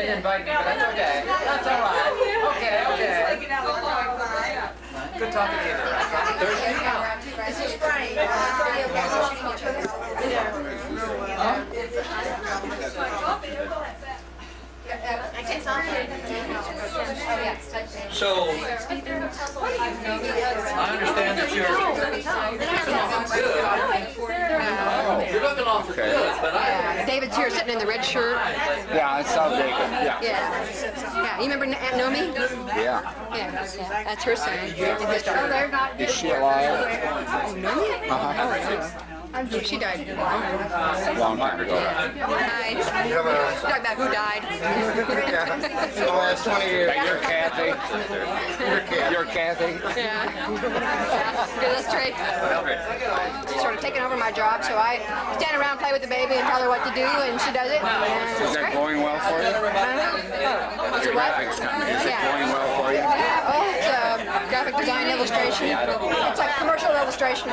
didn't invite me, but that's okay. That's all right. Okay, okay. Good talking to you. Thursday? This is Brian. So, I understand that you're you're looking awful good, but David's here sitting in the red shirt. Yeah, I saw Jacob. Yeah. Yeah, you remember Aunt Naomi? Yeah. Yeah, that's her son. His daughter. Is she alive? She died. Long time ago. Died. Talk about who died. The last 20 years. You're Kathy. You're Kathy. Yeah. Get us straight. She's sort of taking over my job, so I stand around, play with the baby, and tell her what to do, and she does it. Is that going well for you? Your graphics company, is it going well for you? Oh, it's graphic design illustration. It's like commercial illustration.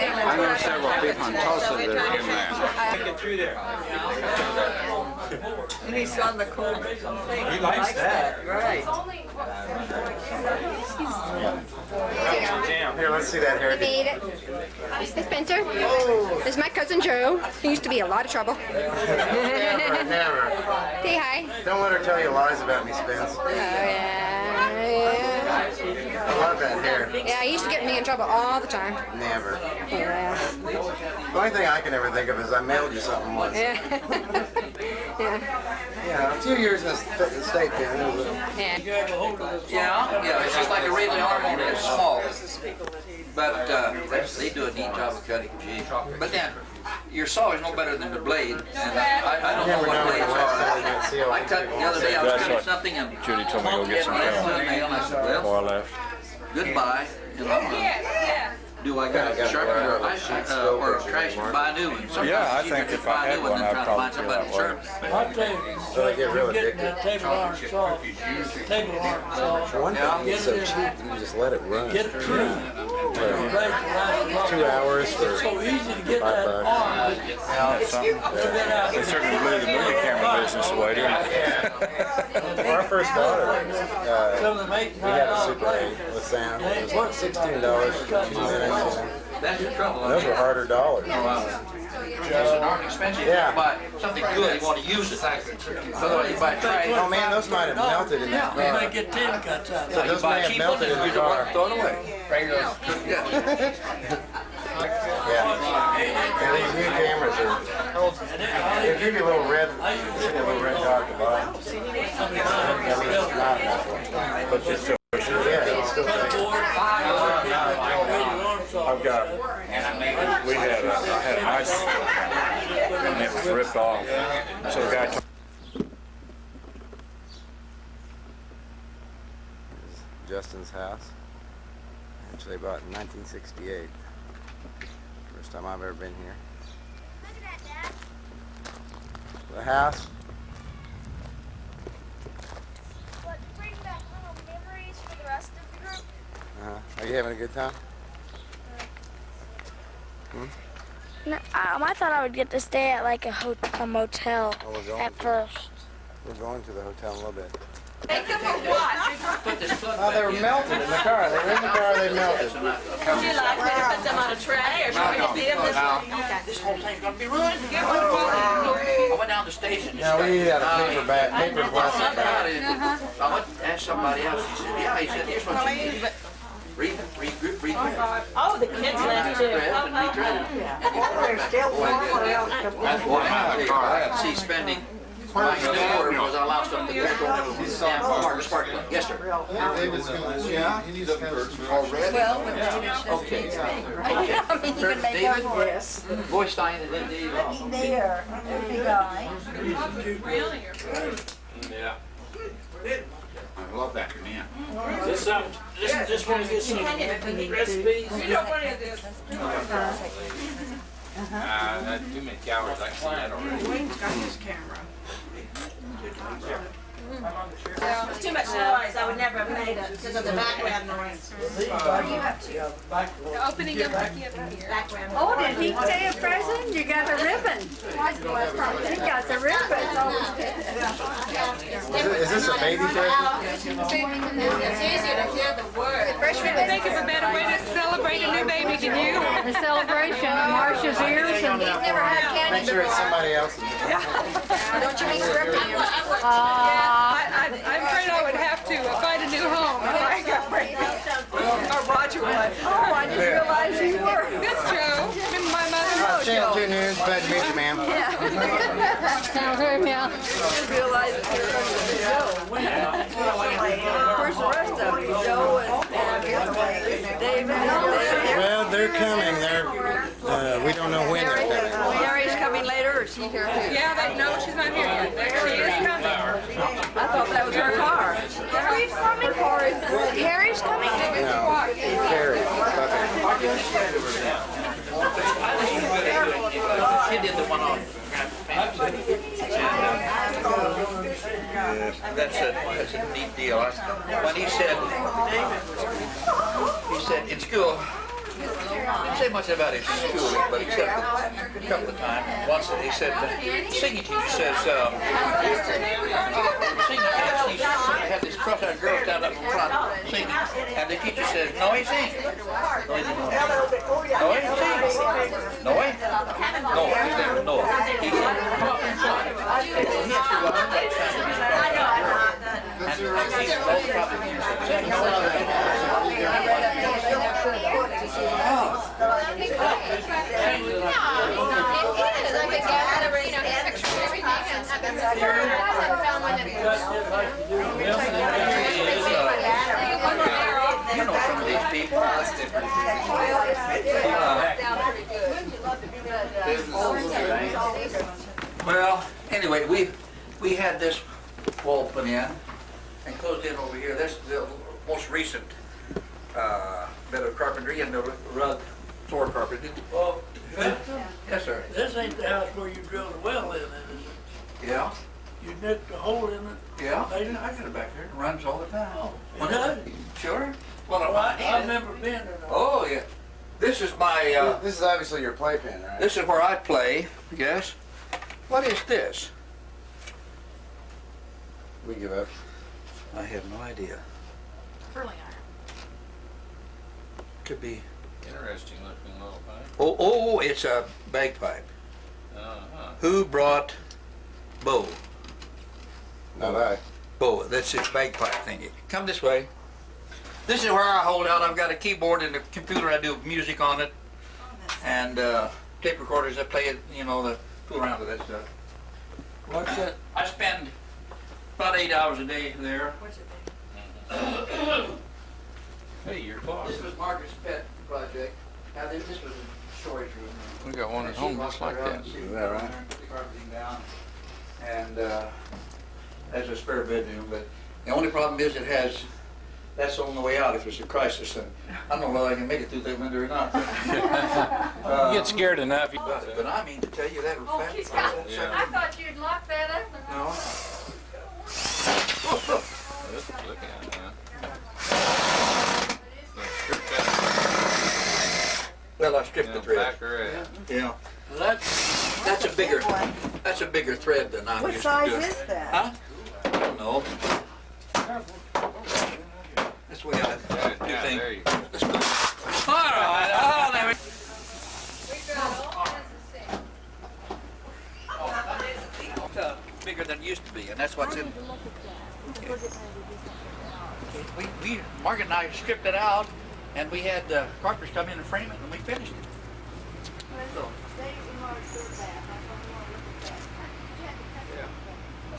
I know several people in Tulsa that are in that. get through there. And he's on the cold thing. He likes that. Right. Here, let's see that hair. Made it. Hey, Spencer. This is my cousin Joe. He used to be a lot of trouble. Never. Say hi. Don't let her tell you lies about me, Spence. Oh, yeah. I love that hair. Yeah, he used to get me in trouble all the time. Never. Yeah. The only thing I can ever think of is I mailed you something once. Yeah. Yeah. Yeah, a few years in the state pen. Yeah. Yeah, it's just like a really harmony. It's small, but they do a neat job of cutting. Gee. But then your saw is no better than the blade, and I don't know what blades are. I cut the other day. I was cutting something, and Judi told me to go get some film. film And I said, well, before I left. goodbye. You know, do I got to sharpen or trash and buy a new one? Sometimes Yeah, I it's easier think to if buy I a had new one, than I'd try to probably find feel somebody that to way. sharpen. I'll tell you, So I get real get addicted. that table iron saw, table iron saw, One thing is so cheap, you can just let it run. get it true. Break the last 2 hours for It's so easy to get $5. that arm. That's something. They certainly blew the movie camera business away, didn't they? our first daughter. Some of them $8 We had a $9 Super 8 plates. with sound. It was $16 for 2 minutes. That's the trouble. Those were harder dollars. It's an art expensive. Yeah. But something good, you want to use it. Otherwise, you buy trash. Oh man, those might have melted in that You may car. get 10 cuts out of So it. those may have melted in the car. Throw it away. Yeah. And these new cameras are. They give you a little red dot at the bottom. I mean, it's not enough. But just so. Yeah, it's still there. I've got, we had a ice and it was ripped off. So the guy told Justin's house, which they bought in 1968. First time I've ever been here. The house. What, bring back little memories for the rest of the group? Are you having a good time? No, I thought I would get to stay at like a motel Oh, we're going at to. first. We're going to the hotel in a little bit. Take them for what? Oh, they were melted in the car. They were in the car, they melted. Would you like me to put them on a tray or should we just eat them this way? Okay. This whole thing's gonna be ruined. I went down to the station. No, we had a paper bag, paper plastic bag. I went to ask somebody else. He said, yeah. He said, here's what you need. Regroup. Oh, the kids left too. That's why I see spending. My new order because I lost up the petrol. Margaret's parking lot. Yes, sir. Okay. David? Yes. Boy Stein and then David. There, big guy. Yeah. I love that man. Just want to get some recipes. Too many cowards. I see that already. Wayne's got his camera. It's too much noise. I would never have made it because of the background noise. Opening up here. Background noise. Oh, did he say a present? You got a ribbon. You got the ribbon. baby present? It's easier to hear the word. Freshman, Think of a better way to celebrate a new baby than you. The celebration of Marsha's ears and he's never had candy Make sure it's before. somebody else. Don't you mix her up in yours? I'm afraid I would have to find a new home if I got pregnant. Or Rodger would. oh, I didn't realize you were. It's Joe. And my mother. Channel 2 News, glad to meet you, ma'am. Now, yeah. I didn't realize you were Joe. Where's the rest of them? Joe and David and Well, they're coming. We don't know when they're coming. Carrie's coming later, or is she here too? Yeah, no, she's not here yet. She is coming. I thought that was her car. Carrie's coming? Carrie's coming? No, Carrie. She did the one on. That's a neat deal. When he said in school, he didn't say much about his schooling, but except a couple of times. Once he said, the singing teacher says, singing class, he had this cross-eyed girl stand up in front singing, and the teacher says, no, he sings. No, he didn't. No, he sings. No, he? No, his name was Noah. He you know some of these people. Well, anyway, we had this wall put in and closed in over here. That's the most recent bit of carpentry and the rug floor carpet. Well, Yes, sir. this ain't the house where you drilled a well in, is it? Yeah, You nicked a hole in it? yeah. I got it back there. It runs all the time. It does? Sure. Well, Well, I I remember being there. Oh, yeah. This is my, This is obviously your playpen, right? this is where I play, yes. What is this? We give up. I have no idea. Curling iron. Could be, Interesting looking little thing. oh, it's a bagpipe. Who brought Beau? Not I. Beau, that's his bagpipe thingy. Come this way. This is where I hold out. I've got a keyboard and a computer. I do music on it. And tape recorders. I play it, you know, fool around with that stuff. What's that? I spend about 8 hours a day there. Hey, your clock. This was Margaret's pet project. Now this was a storage room. We got one at home just like that. Is that right? Put the carpeting down. And that's a spare bedroom, but the only problem is it has, that's on the way out if there's a crisis, and I don't know whether I can make it through that window or not. You get scared enough. But I mean to tell you that was fabulous. I thought you'd lock that up. No. Look at it, huh? Well, I stripped the thread. Back or at? Yeah. Well, That's a bigger thread than I'm used to doing. that? Huh? I don't know. That's the way I do Yeah, things. there you go. Let's go. All right. Oh, there we bigger than it used to be, and that's what's in. Margaret and I stripped it out, and we had carpenters come in and frame it, and we finished it. So,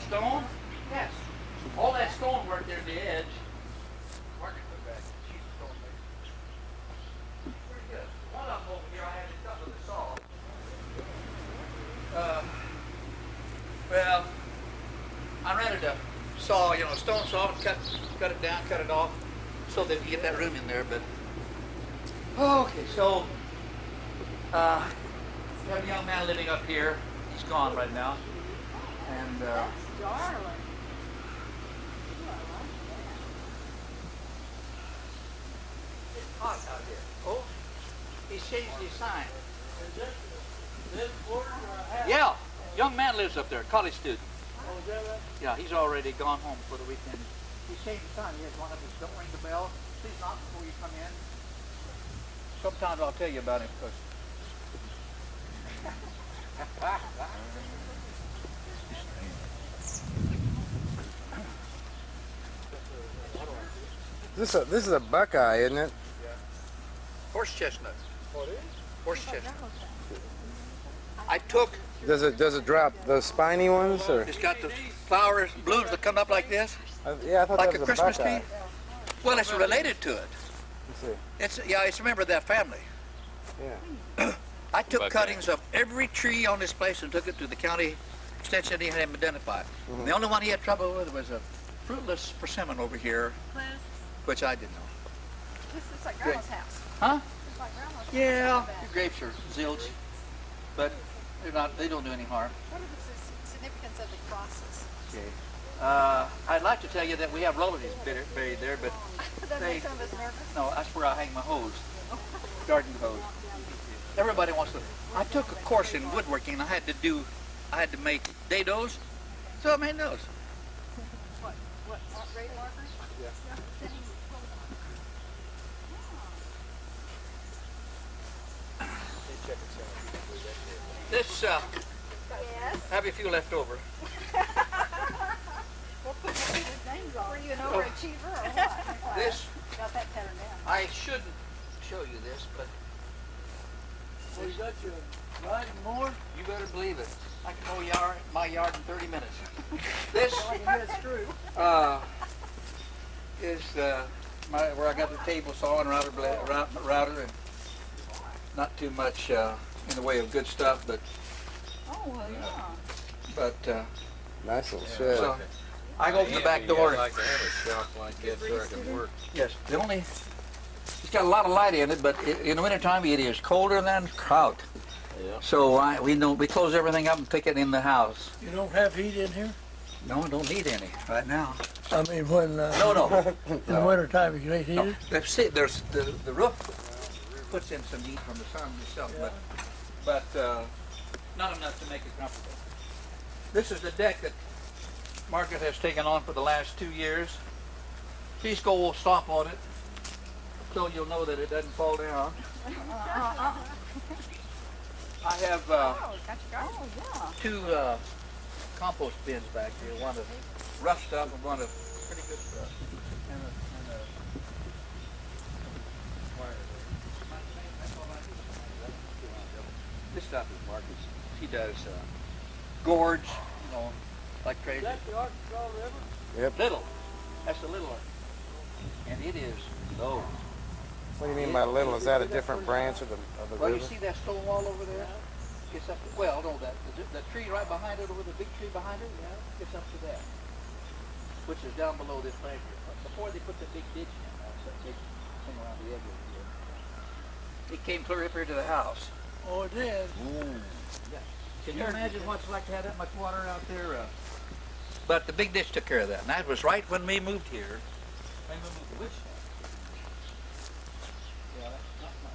stone? Yes. All that stone work there at the edge. Margaret put back. She's a stone maker. Pretty good. One of them over here I had to cut with a saw. Well, I rented a saw, you know, a stone saw, and cut it down, cut it off, so that you get that room in there. But okay, so we have a young man living up here. He's gone right now, and it's hot out here. Oh, he's changed his sign. this quarter or a half? Yeah, young man lives up there, college student. Yeah, he's already gone home for the weekend. He's saying to son, he has one of his, don't ring the bell. Please knock before you come in. Sometimes I'll tell you about him because. This is a buckeye, isn't it? Horse chestnut. Oh, it is? Horse chestnut. I took. Does it drop those spiny ones or? It's got the flowers, blooms that come up like this, Yeah, I thought like that a was Christmas buckeye. tree. Well, it's related to it. Let's see. It's a member of that family. Yeah. I took cuttings of every tree on this place and took it to the county extension. He had him identified. The only one he had trouble with was a fruitless persimmon over here, which I didn't know. This is like Grandma's house. Huh? It's like Grandma's house. Yeah. The grapes are zilch, but they're not. They don't do any harm. What are the significance of the crosses? Okay. I'd like to tell you that we have relatives buried there, but That makes some of us nervous. no, that's where I hang my hose, garden hose. Everybody wants to. I took a course in woodworking. I had to make dados, so I made those. What rate markers? This, Yes. have a few left over. We'll put his names on. Were you an overachiever or what? This, Got that pattern down. I shouldn't show you this, but Well, you got your riding mower? you better believe it. I can mow my yard in 30 minutes. This is where I got the table saw and router and not too much in the way of good stuff, but Oh, well, yeah. but Nice little shed. so I go to the back door. I'd like to have a shop like that so I can work. Yes, it's got a lot of light in it, but in the wintertime it is colder than kraut. Yeah. So we close everything up and pick it in the house. You don't have heat in here? No, I don't need any right now. I mean, when, No. in the wintertime, you can ain't No. heated? There's the roof puts in some heat from the sun itself, but not enough to make it comfortable. This is the deck that Margaret has taken on for the last 2 years. Please go stomp on it so you'll know that it doesn't fall down. I have two compost bins back here, one of rough stuff and one of pretty good stuff. This stuff is Margaret's. She does gourds, like crazy. Is that the Arkansas River? Yep. Little. That's the little one. And it is low. What do you mean by little? Is that a different branch of the Well, river? you see that stone wall over there? It's up to, well, no, the tree right behind it, over the big tree behind it, it's up to that, which is down below this bank here. Before they put the big ditch in, that's that big thing around the edge over here. It came clear up here to the house. Oh, it did. Yeah. Can you imagine what it's like to have that much water out there? But the big ditch took care of that, and that was right when we moved here. When we moved to Wichita. Yeah, that's not much.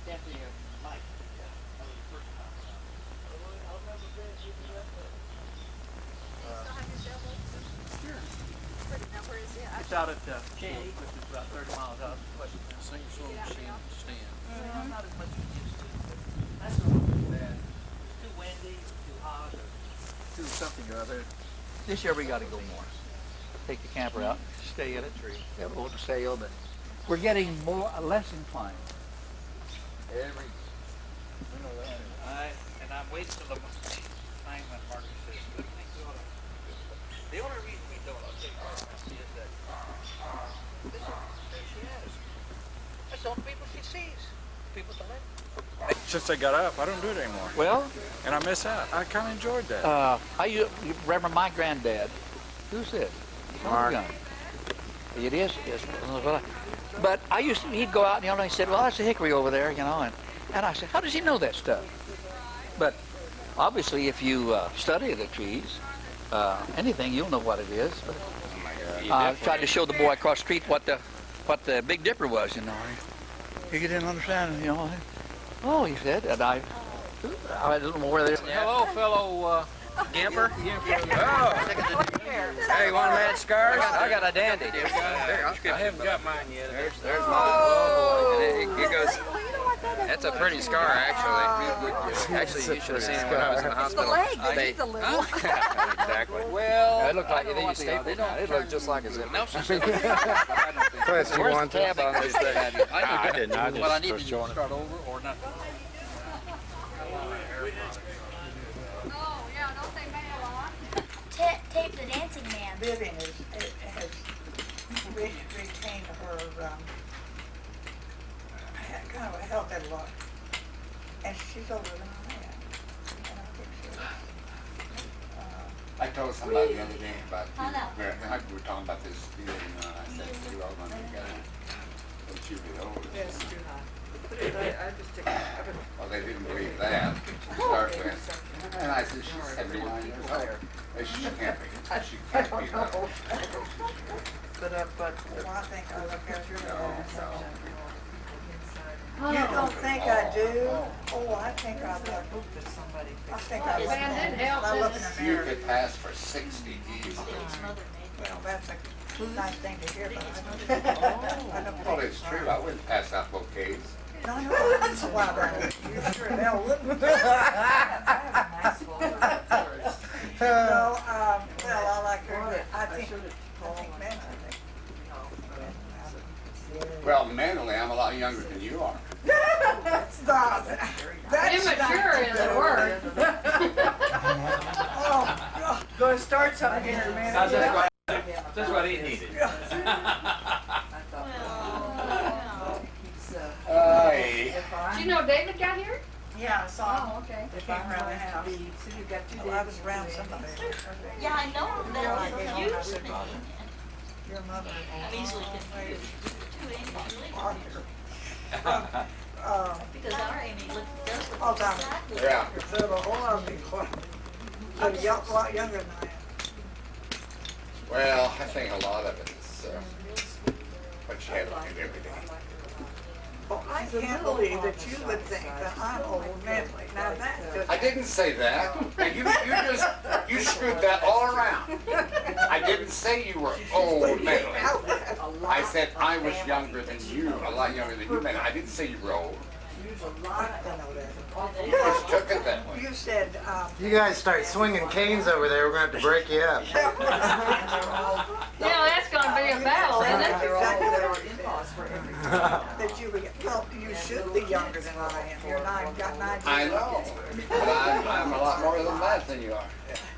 Kathy and Mike. Yeah, that was the first time. I'll never be able to do that. It's out at Cheney, which is about 30 miles out west. Same sort of stand. Not as much as it used to, but that's not too bad. It's too windy, too hot, or too something or other. This year we got to go more. Take the camper out, stay in a tree, have a boat to sail, but we're getting less inclined. Every and I'm waiting till the time when Margaret says, "What do you think we ought to do?" The only reason we don't, I'll tell you what, is that there she is. That's the only people she sees. People to let. Since I got up, I don't do it anymore. Well, And I miss out. I kind of enjoyed that. you remember my granddad? Who's this? Mark. It is. Yes. But he'd go out and he said, well, that's a hickory over there, and I said, how does he know that stuff? But obviously, if you study the trees, anything, you'll know what it is. But, I tried to show the boy across the street what the Big Dipper was, He didn't understand, Oh, he said, and I don't know where they're. Hello, fellow Gimper. Oh. Hey, you want a mad scarf? I got a dandy. I haven't got mine yet. There's mine. Oh, and it goes. That's a pretty scar, actually. Actually, you should have seen it when I was in the hospital. It's the leg, it's a little. Exactly. Well, it looked like they used staple. It looked just like a zip. No, she said. Where's the tab on this thing? I didn't. I just Well, I need to was showing it. start over or not. Tape the dancing man. Vivian has retained her, kind of a healthy look. And she's older than I am. And I think she, I told somebody the other day about we were talking about this deal, and I said, you all going together. Don't you be older. Yes, do not. I just take it. Well, they didn't believe that to start with. And I said, she's 79 years old. She can't be. She can't be that old. But well, I think I look at your You don't think I do? Oh, I think I look. I think I look. I look in the You mirror. could pass for 60 easily. Well, that's a nice thing to hear, but I don't Well, it's true. I wouldn't pass out bouquets. No, no, that's why you sure the hell wouldn't. No, well, I like her. I think men, Well, mentally, I'm a lot younger than you are. Stop. That's immature is the word. Oh, gonna start something here, man. That's what he needed. Do you know David got here? Yeah, I saw him. Oh, okay. They came around the house. Well, I was around somebody. Yeah, I know that confused me. Your mother. I'm easily confused. Two Amy's Rodger. because our Amy does look All time. exactly Yeah. So the whole lot of people, but a lot younger than I am. Well, I think a lot of it is what you have to do every day. Well, I can't believe that you would think that I'm old mentally. Now that I didn't say that. You screwed that all around. I didn't say you were old mentally. I said I was younger than you, a lot younger than you mentally. I didn't say you were old. You just took it that way. You said, You guys start swinging canes over there, we're going to have to break you up. Now that's going to be a battle, isn't that's it? exactly what you said. That you would get, well, you should be younger than I am. You're nine, got 9 years. I know, but I'm a lot more than that than you are.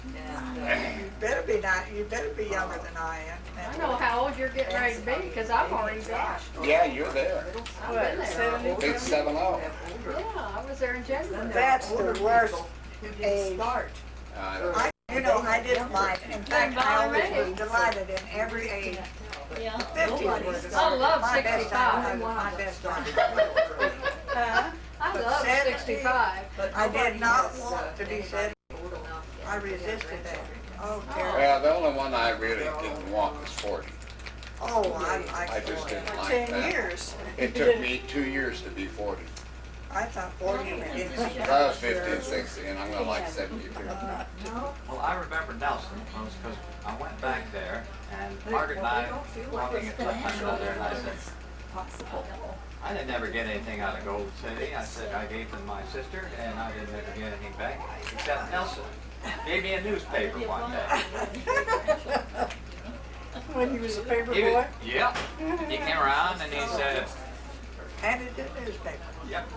You better be not, you better be younger than I am. I know how old you're getting ready to be because I've already got. Yeah, you're there. I've been there. Big 7-0. Yeah, I was there in January. That's the worst age. You know, I didn't mind. In fact, I always was delighted in every age. 50 was I love my best 65. time. My best time. I love 65. I did not want to be 70. I resisted that. Oh, terrible. Well, the only one I really didn't want was 40. Oh, I just didn't like 10 that. years. It took me 2 years to be 40. I thought 40 would get me. I was 50 and 60, and I'm going to like 72. Well, I remember Nelson because I went back there, and Margaret and I were walking at another, and I said, I didn't ever get anything out of Gold City. I said I gave them my sister, and I didn't ever get anything back, except Nelson gave me a newspaper one day. When he was a paper He boy? was, yep. He came around and he said, Handed the newspaper. yep.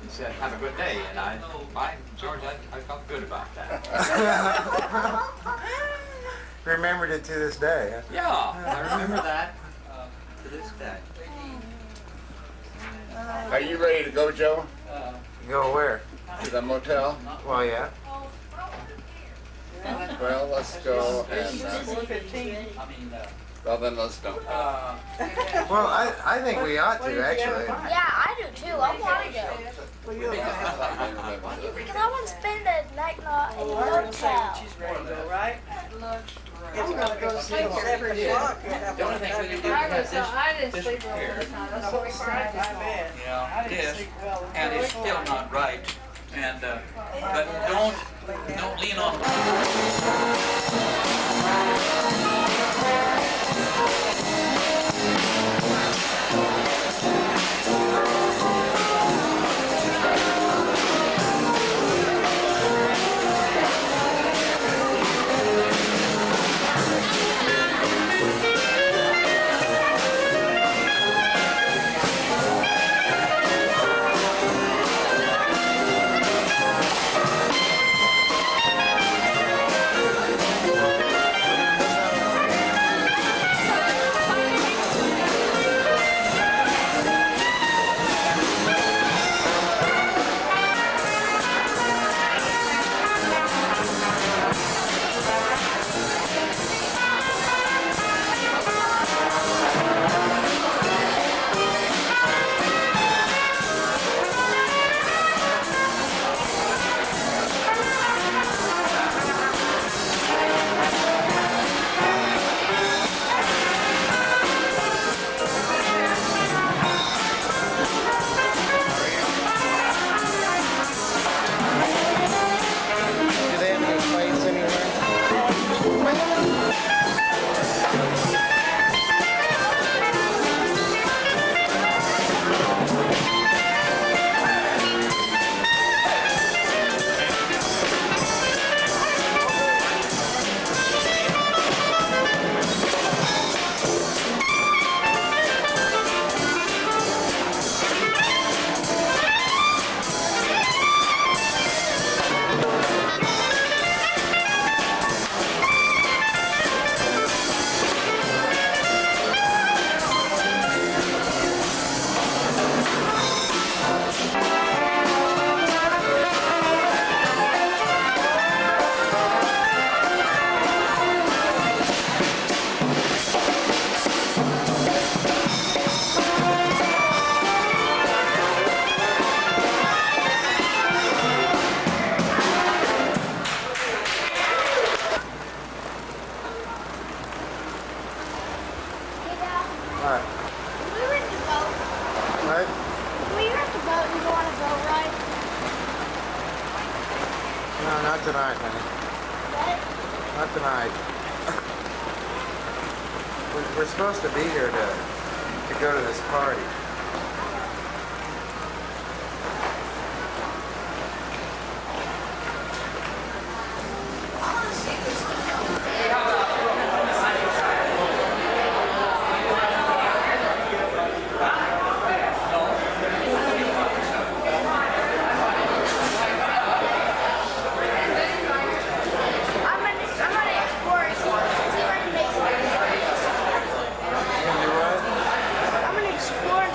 He said, have a good day. And by George, I felt good about that. Remembered it to this day, huh? Yeah, I remember that to this day. Are you ready to go, Joe? Go where? To the motel? Well, yeah. Well, let's go and, well then let's don't. Well, I think we ought to, actually. Yeah, I do too. I want to go. Because I want to spend the night in a hotel. Right? It's gonna go to sleep 7 o'clock. The only thing we can do is have this chair. Yeah, it is, and it's still not right. And but don't lean on. Not tonight, honey. Not tonight. We're supposed to be here to go to this party. I'm gonna explore and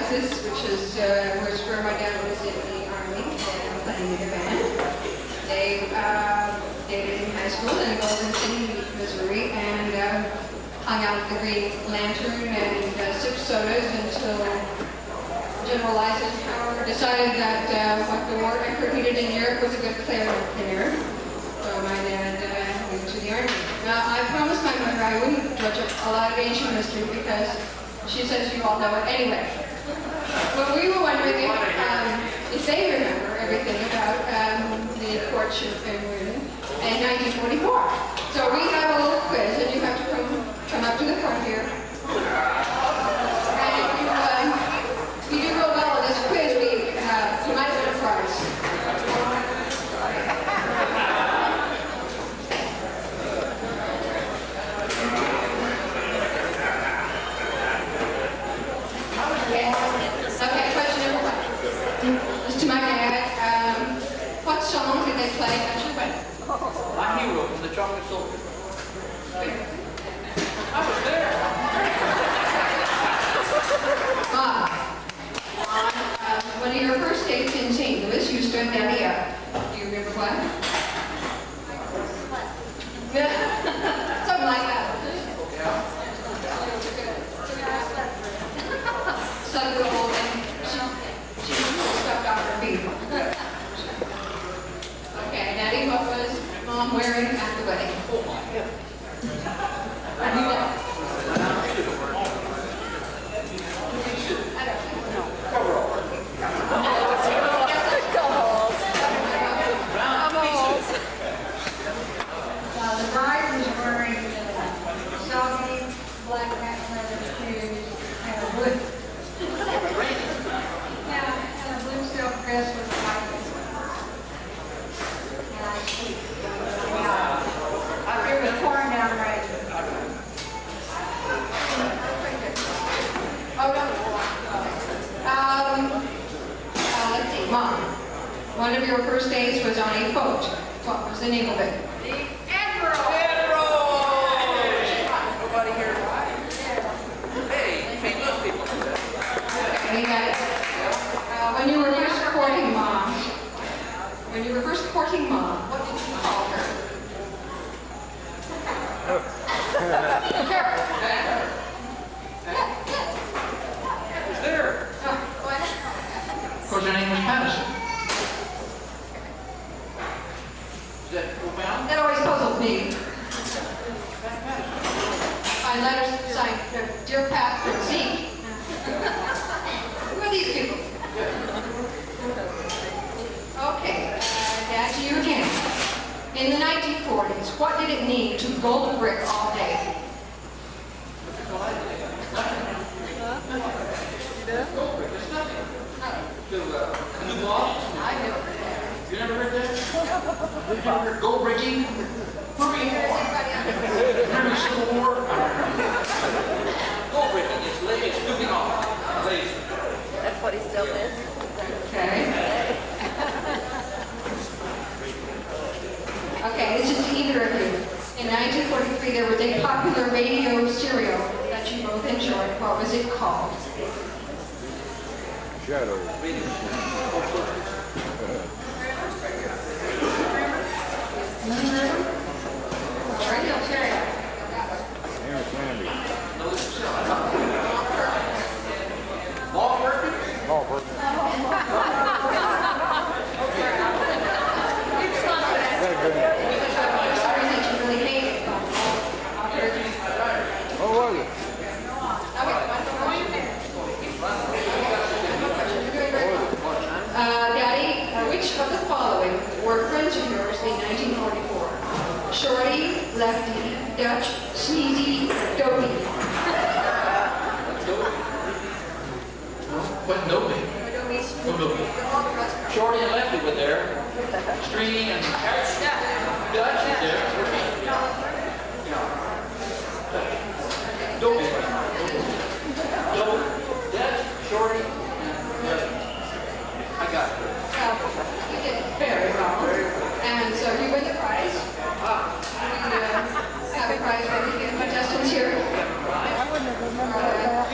Texas, which is where my dad was in the Army and playing in the band. They dated in high school in Golden City, Missouri, and hung out at the Green Lantern and sipped sodas until General Eisenhower decided that what the war effort needed in Europe was a good clear there. So my dad moved to the Army. Now, I promised my mother I wouldn't judge a lot of ancient history because she says you all know it anyway. But we were wondering if they remember everything about the courtship in 1944. So we have a little quiz, and you have to come up to the front here. And if you do real well in this quiz, you might win a prize. Okay, question number one. This is to my dad. What song did they play at your wedding? My hero from the Chocolate Soldier. I was there. Mom, on one of your first dates in St. Louis, you stood Daddy up. Do you remember what? Something like that. Some girl, and she stepped off her feet. Okay, Daddy, what was Mom wearing at the wedding? I knew that. The bride was wearing soggy black patent leather shoes and a blue silk dress with a white it was pouring down rain. Let's see, Mom. One of your first dates was on a boat. What was the name of it? Nobody here. Hey, feed those people. Okay, you got it. When you were first courting Mom, what did you call her? Carrie. Who's there? What? Of course, her name was Madison. Is that profound? That always puzzled me. My letters signed, Dear Patrick Z. Who are these people? Okay, Dad, to you again. In the 1940s, what did it mean to gold brick all day? I know. You never heard that? Gold bricking? Remember the Civil War? Gold bricking is scooping off. Lazy. That's what he still is. Okay. Okay, this is to either of you. In 1943, there was a popular radio serial that you both enjoyed. What was it called? Shadow. Radio serial. Aaron Sandy. Ball working? Paul Burton. Stories that you really hate. What was it? Daddy, which of the following were friends of yours in 1944? Shorty, Lefty, Dutch, Sneezy, Dopey. What Dopey? What Dopey? Shorty and Lefty were there. Stringy and Dutch is there. Dopey. Dutch, Shorty, and Lefty. I got it. You did very well. And so you win the prize. We have a prize for you. Contestants here. I wouldn't have remembered that.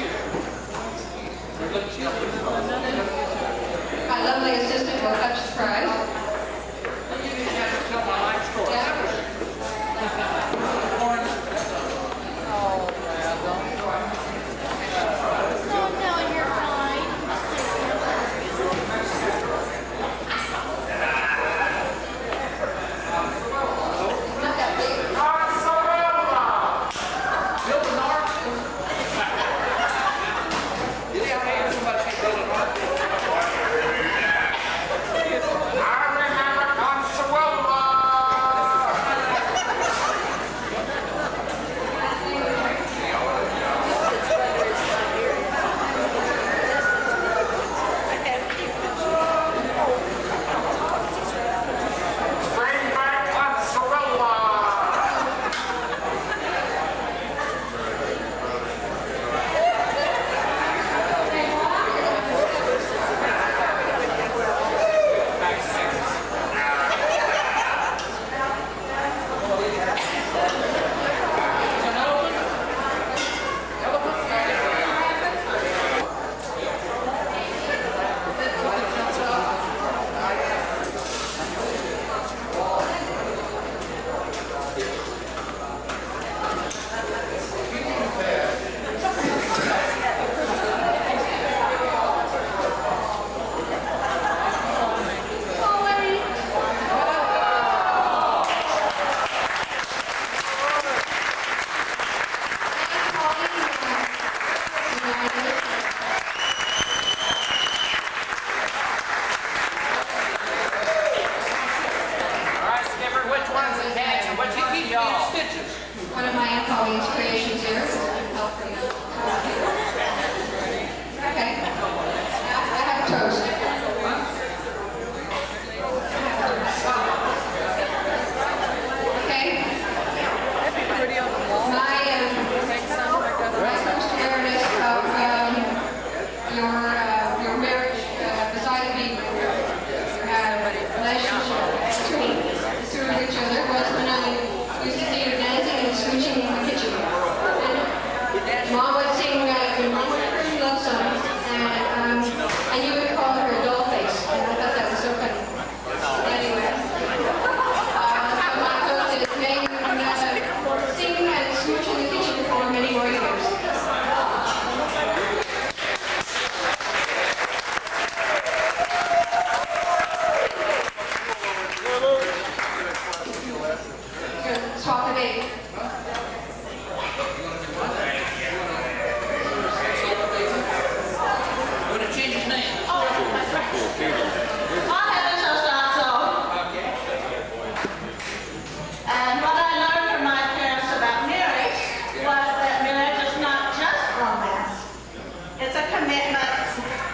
commitment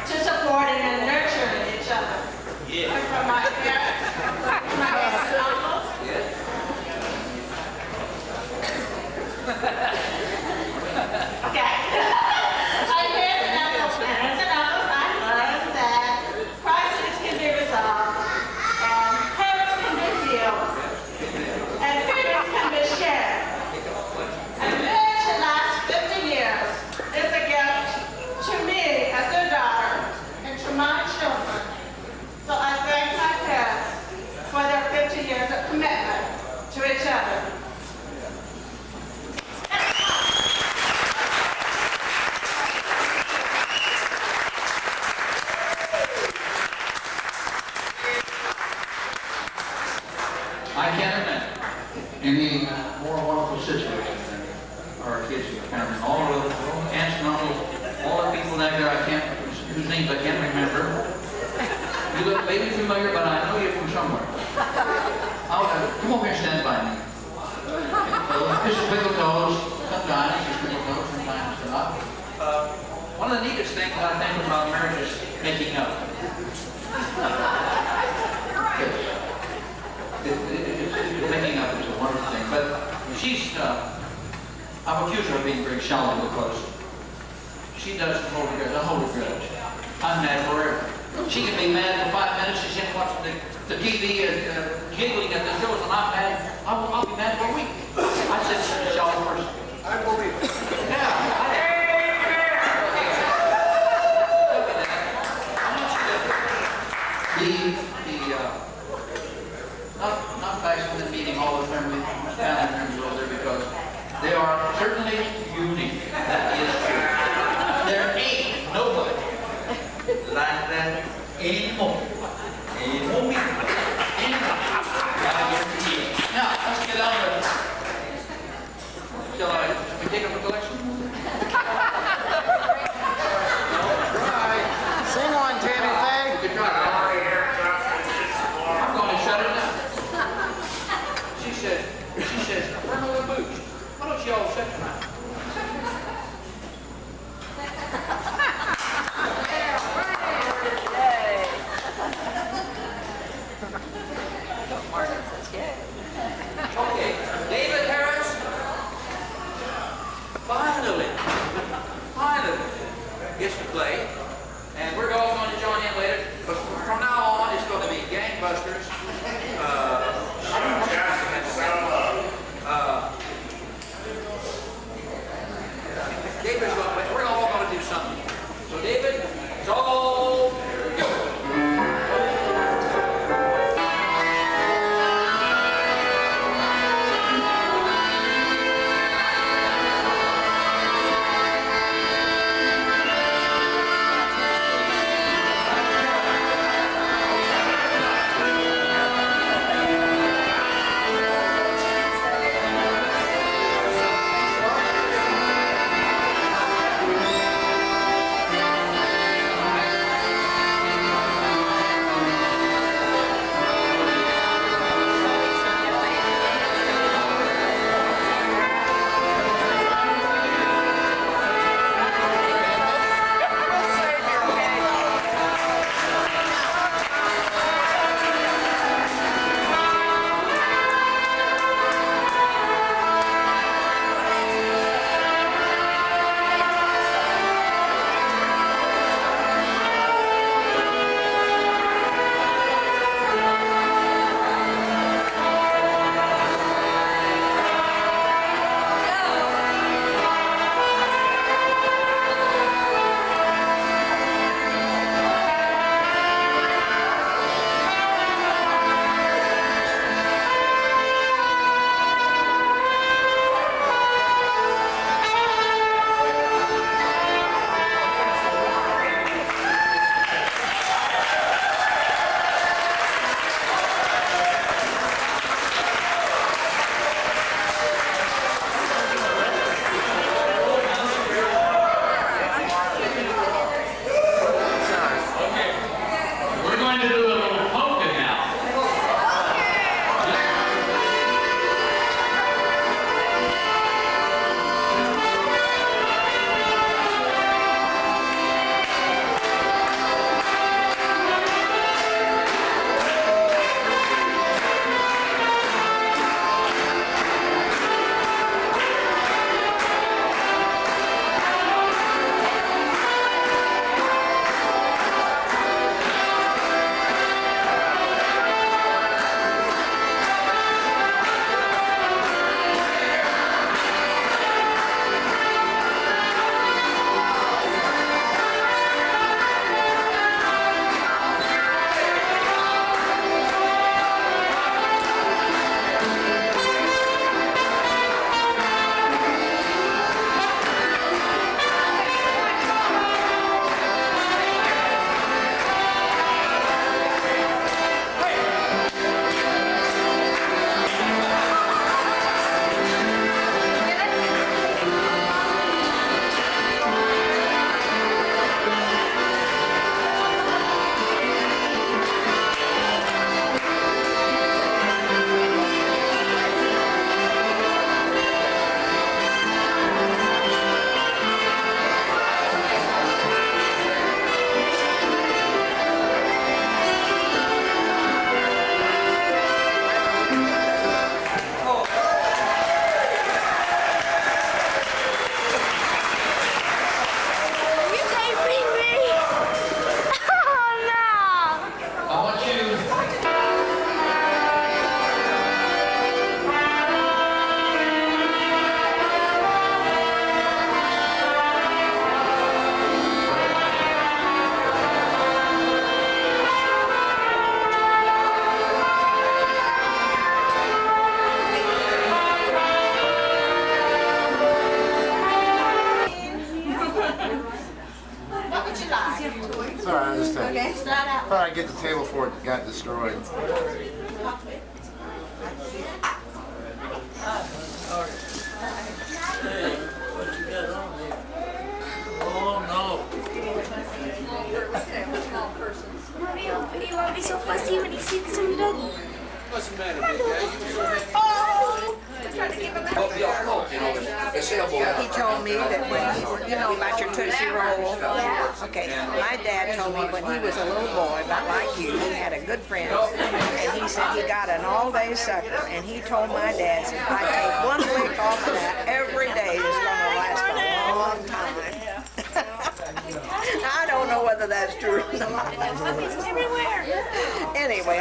to supporting and nurturing each other. Yeah. From my parents, my aunts and uncles. Okay. My parents and uncles, I learned that crises can be resolved, and hurts can be healed, and feelings can be shared. And marriage that lasts 50 years is a gift to me as their daughter and to my children. So I thank my parents for their 50 years of commitment to each other. I can't imagine any more wonderful situation than our kids have found. All of the aunts and uncles, all the people back there whose names I can't remember. You look maybe familiar, but I know you from somewhere. Come over here and stand by me. Just twinkle toes, sometimes, just twinkle toes, sometimes not. One of the neatest things I think about marriage is making up. Making up is a wonderful thing, but I've accused her of being very shallow because she doesn't hold a grudge. I hold a grudge. I'm mad forever. She can be mad for 5 minutes. She's in watching the TV and giggling at the shows, and I'm mad. I'll be mad for a week. I said she's a shallow person. I believe it. Yeah. Not facing the meeting all the family members over there because they are certainly unique. That is true. There ain't nobody like that anymore. Anymore. Now, let's get on with it. Shall we take up a collection? Sing on, Tammy Faye. Good try. I'm going to shut it down. She says, Colonel the Booch, why don't you all shut your mouth? Okay, David Harris, finally gets to play, and we're all going to join in later, but from now on it's going to be gangbusters. David's going to play. We're all going to do something. So David, it's all yours. Okay. Thought I'd get the table before it got destroyed. He won't be so fussy when he sees some dog. What's the matter, big guy? He told me that when, you know, about your Tootsie Roll. Okay, my dad told me when he was a little boy, not like you, he had a good friend, and he said he got an all-day sucker, and he told my dad, said, I take 1 week off of that every day, it's gonna last a long time. I don't know whether that's true or not. Anyway,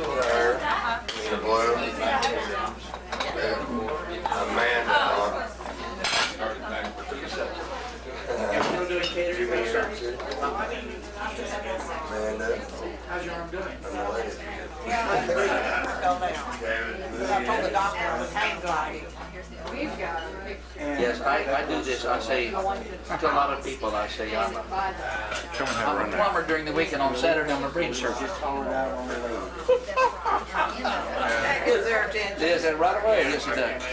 The blue. Amanda. How's your arm doing? I told the doctor I was hang gliding. Yes, I do this. I say to a lot of people, I say I'm a plumber during the week, and on Saturday I'm a brain surgeon. Is there attention? Is that right away? Yes, it does.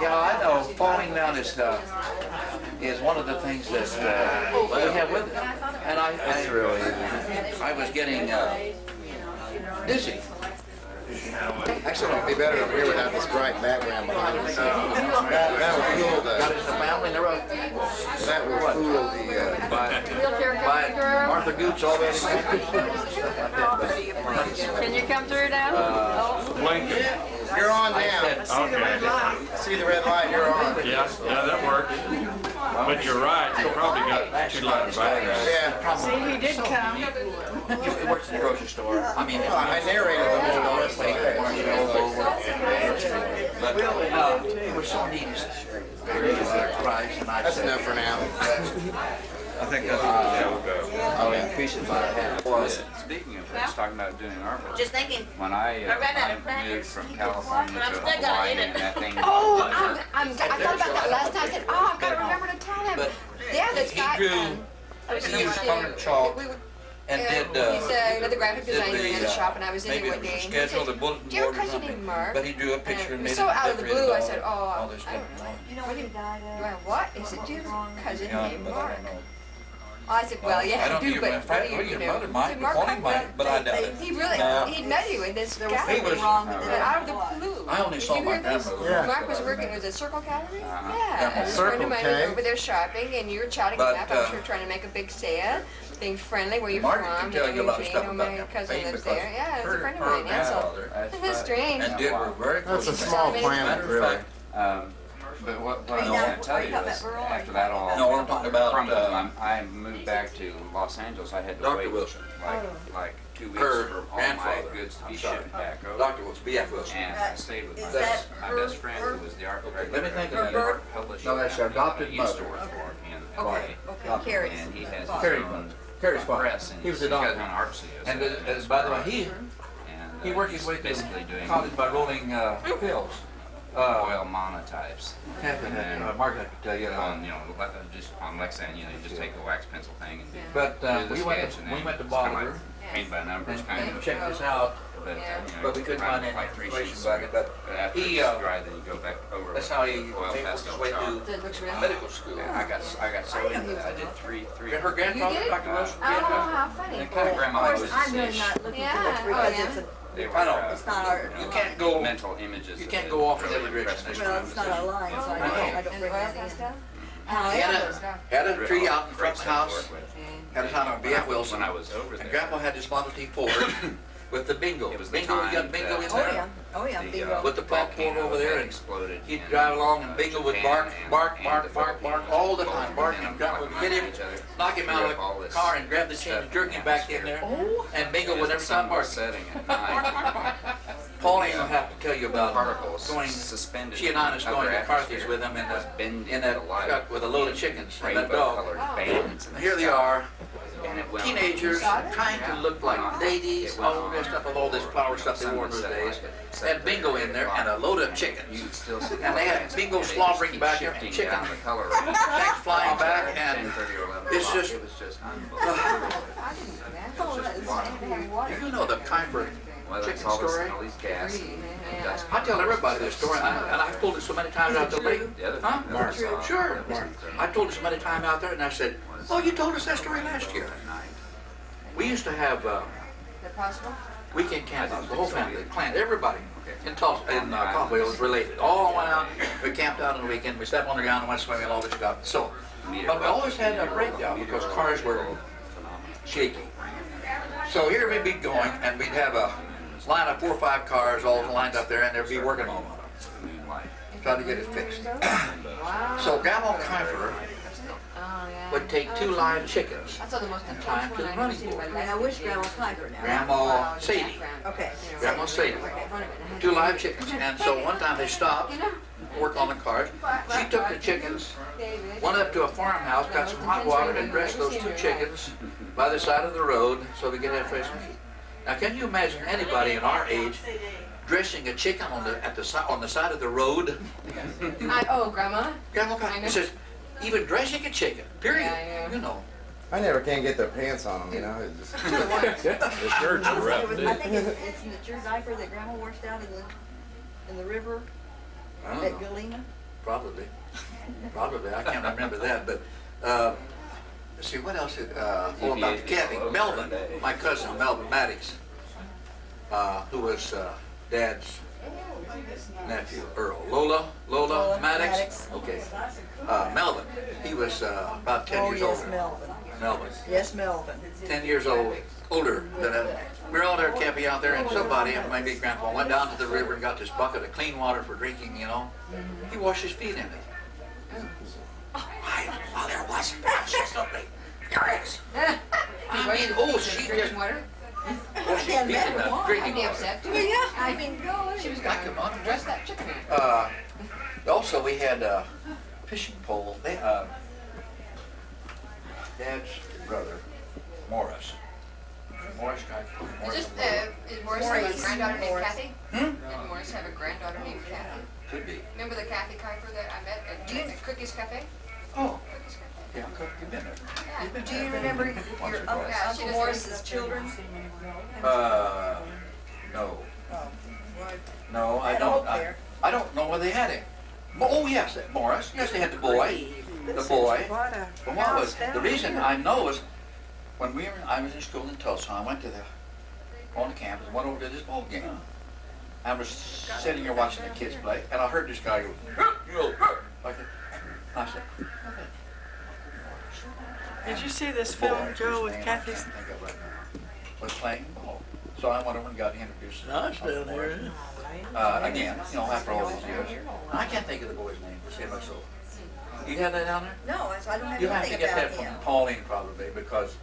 Yeah, I know. Falling down is one of the things that we have with it. And I was getting dizzy. Actually, it would be better up here without this bright background behind us. That would fool Got it in the family in the road. That would fool the By Martha Gooch already. Can you come through now? Lincoln. You're on now. Okay. See the red light, you're on. Yeah, that works. But you're right, you probably got too loud of background. Yeah. See, he did come. He works in the grocery store. I mean, I narrated the whole rest of it. But they were so neat. Christ, and I That's said, enough for now. I think that's what we'll go. I'll increase it by half. Speaking of this, talking about doing artwork. Just thinking. When I ran out of moved crackers. from California But I'm to still gonna Hawaii eat it. and that thing. Oh, I thought about that last time. I said, oh, I've got to remember to tell him. But Yeah, this he guy. drew, I was he used colored chalk We were, and did, he's another graphic did designer in the shop, and I was in maybe there it one was day. a And he schedule, the said, bulletin do you have board or a cousin named something. Mark? But he drew a picture and it made was it so out of the decorated blue, I all- said, oh, all this I stuff. don't know. Do I what? He said, do you have a cousin Yeah, named but I Mark? don't know. I said, well, I yeah, I don't do, think but your what do friend, you your know? mother He might, said, your Pauline might, but I doubt it. He really, No. he met you in this guy. He was But out of the blue. I only saw Did you my hear this? grandmother. Yeah. Mark was working with a Circle Gallery? Yeah, Yeah, and this friend of mine was Circle K. over there shopping, and you were chatting But, him up. I'm sure trying to make a big sale, being friendly, where you're Margaret from, can tell you a lot of everything. stuff My about cousin Spain lives because there. Yeah, it's a friend of her mine. Yeah, so grandfather that's strange. and did were very That's a close. small Matter planet, of really. fact, But what I was going to tell you is, after that all No, I'm talking about, crumbled, I moved back to Los Angeles. I had to Dr. wait Wilson. like 2 weeks Her for all my grandfather. goods to be I'm sorry. shipped back over. Dr. Wilson, B.F. Wilson. And I stayed with Is my that best, her- friend who was the art director. let me think of about the it. art publishing No, that's your company adopted that I used to mother. work for in Okay, LA. okay, Carrie. And he has Carrie. his own Carrie's father. press, and He was he's a got doctor. his own art studio. And so by the way, he and, worked his he's way through basically doing college by rolling pills. oil monotypes. Catherine, Margaret could tell you. On, just on Lexan, you just take the wax pencil thing and do But do the we went sketch to and then we went to it's kinda Bolivar like paint by numbers kind and of. checked this out, But, but we couldn't find any like 3 information sheets about it. But after he, it's dry, then you go back over. that's how he oil made pastel his way chalk. through That looks really medical school. Yeah, I got so into that. I did three. Her grandfather, You did? Dr. Wilson. Oh, how funny. And kind of grandma Of was course, I'm really not looking for Yeah. it Oh, because yeah. it's a, they were, I know. it's not our, You can't go. mental images. You that can't had go off in really every direction. impressed me. well, it's not our line, so I don't And bring oil that in. pastel? However, Had a tree out in front of the Great son to house. work with. Had a time on B.F. Wilson. When I was over And there. Grandpa had this Model T Ford with the bingo. It was the Bingo, you got time bingo in that- there. oh yeah, The, bingo. With the popcorn over there, and exploded. he'd in, drive along and bingo would Japan bark and the bark all the Philippines, time, both barking. of them Grandpa would hit him, each other, knock him out threw of up all the this car and grab the chain stuff and jerk in him the back in atmosphere. there. And bingo would As the never sun stop was barking. setting at night, Pauline will have to tell you about particles going. suspended. She and I was in the going to upper McCarthy's atmosphere with them was bending in that the light truck with a load of chickens and that dog. rainbow-colored bands. And Here they are. And teenagers trying to look like ladies, all dressed up with all this flower stuff they wore in those days. They had bingo in there and a load of chickens. And they had bingo slobbering back there and chicken things flying back, and it's just, you know the Kifer chicken story? I tell everybody this story, and I've told it so many times out there. Huh? Marsha. Sure. I told it so many times out there, and I said, oh, you told us that story last year. We used to have weekend campouts, the whole family, the clan, everybody in Coffeyville was related. All went out, we camped out on the weekend, we slept on the ground and went swimming, all this stuff. So, but we always had a breakdown because cars were shaky. So here we'd be going, and we'd have a line of 4 or 5 cars all lined up there, and they'd be working on them, trying to get it fixed. So Grandma Kifer would take 2 live chickens and tie them to the running board. Now, which Grandma Kifer now? Grandma Sadie. Okay. Grandma Sadie. 2 live chickens. And so one time they stopped, work on the cars. She took the chickens, went up to a farmhouse, got some hot water, and dressed those 2 chickens by the side of the road so they could have fresh meat. Now, can you imagine anybody in our age dressing a chicken on the side of the road? Oh, Grandma? Grandma Kifer says, even dressing a chicken, period. You know. I never can get their pants on them, you know. It's just, The shirts are rough, dude. I think it's your diaper that Grandma washed out in the river I don't at know. Galena. Probably. I can't remember that, but let's see, what else? About the camping. Melvin, my cousin, Melvin Maddox, who was Dad's nephew, Earl. Lola Maddox? Okay. Melvin, he was about 10 years older. Melvin. Yes, Melvin. 10 years older than us. We were all there camping out there, and somebody, maybe Grandpa, went down to the river and got this bucket of clean water for drinking, you know. He washed his feet in it. Well, there wasn't. She's lovely. There is. I mean, oh, she just washed his feet in the drinking water. Yeah, I mean, She was going to dress that chicken in. Also, we had a fishing pole. Dad's brother, Morris. Morris Is Morris have a granddaughter named Kathy? Hmm? Did Morris have a granddaughter named Kathy? Could be. Remember the Kathy Kifer that I met at Cookie's Cafe? Oh, Cookie's Cafe. yeah, you've been there. Yeah. do you remember your Uncle Morris's children? No. Oh, No, I don't. I don't know whether they had him. Oh, yes, Morris. Yes, they had the boy. The boy. But what was the reason I know is when I was in school in Tulsa, I went on the campus, went over to this ball game. I was sitting here watching the kids play, and I heard this guy go, like that. I said, Did you see this film, Joe, with Kathy's? Was playing ball. So I went over and got introduced. Nice down here. Again, you know, after all these years. I can't think of the boy's name. Say my soul. You have that down there? No, I don't have You have to anything get about that from him. Pauline probably, because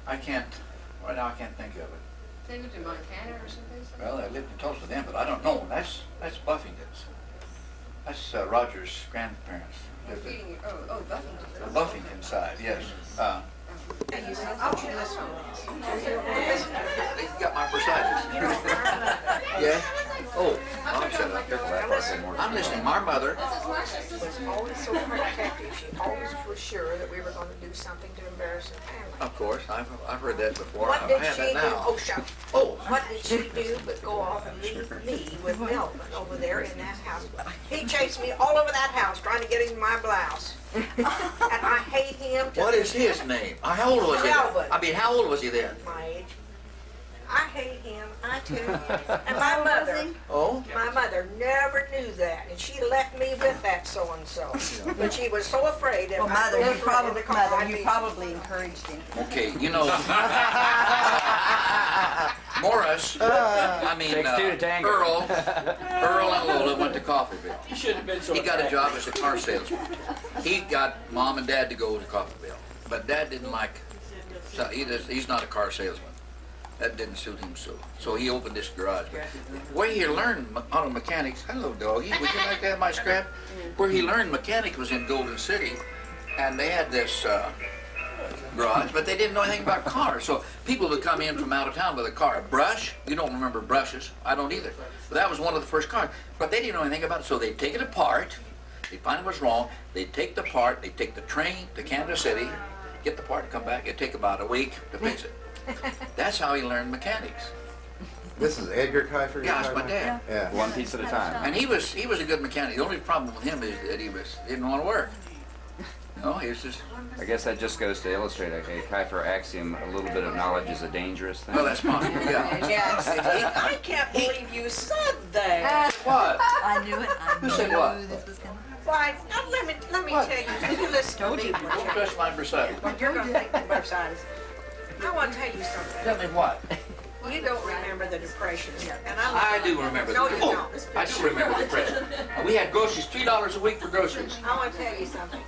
right now I can't think of it. They lived in Montana or something? Well, I lived in Tulsa then, but I don't know. That's Buffington's. That's Rodger's grandparents. Lived in Buffington. the Buffington side, yes. They got my bursitis. Yeah? Oh, I'm shut up. I'm listening. My mother. Was always so protective. She always was sure that we were going to do something to embarrass her family. Of course, I've heard that before. What I did have she that do? now. Oh, shut up. Oh, what did she do but go off and leave me with Melvin over there in that house? He chased me all over that house trying to get into my blouse. And I hate him. What is his name? How old was he? Melvin. I mean, how old was he then? My age. I hate him, I tell you. And my mother never knew that, and she left me with that so-and-so. But she was so afraid that Well, Mother, you probably encouraged him. Okay, you know, Morris, Takes two to tango. Earl and Lola went to Coffeyville. You shouldn't have been so He got a job as a car salesman. He got Mom and Dad to go to Coffeyville, but Dad didn't like, so he's not a car salesman. That didn't suit him so he opened this garage. Where he learned auto mechanics, hello doggy, would you like to have my scrap? Where he learned mechanic was in Golden City, and they had this garage, but they didn't know anything about cars. So people would come in from out of town with a car. A brush, you don't remember brushes. I don't either. But that was one of the first cars. But they didn't know anything about it. So they'd take it apart. They'd find what's wrong. They'd take the part. They'd take the train to Kansas City, get the part and come back. It'd take about a week to fix it. That's how he learned mechanics. This is Edgar Kifer? Yeah, that's my dad. Yeah. One piece at a time. And he was a good mechanic. The only problem with him is that he didn't want to work. No, he was just. I guess that just goes to illustrate a Kifer axiom: a little bit of knowledge is a dangerous thing. Well, that's possible. Yeah. Yes. I can't believe you said that. What? I knew it. I Who said what? knew this was gonna. Why, now let me tell you, you listen to me. Don't touch my bursitis. You're gonna think the bursitis. I want to tell you something. Tell me what? You don't remember the Depression, and I do remember No, the you Oh, don't. I do remember the Depression. We had groceries, $3 a week for groceries. I want to tell you something.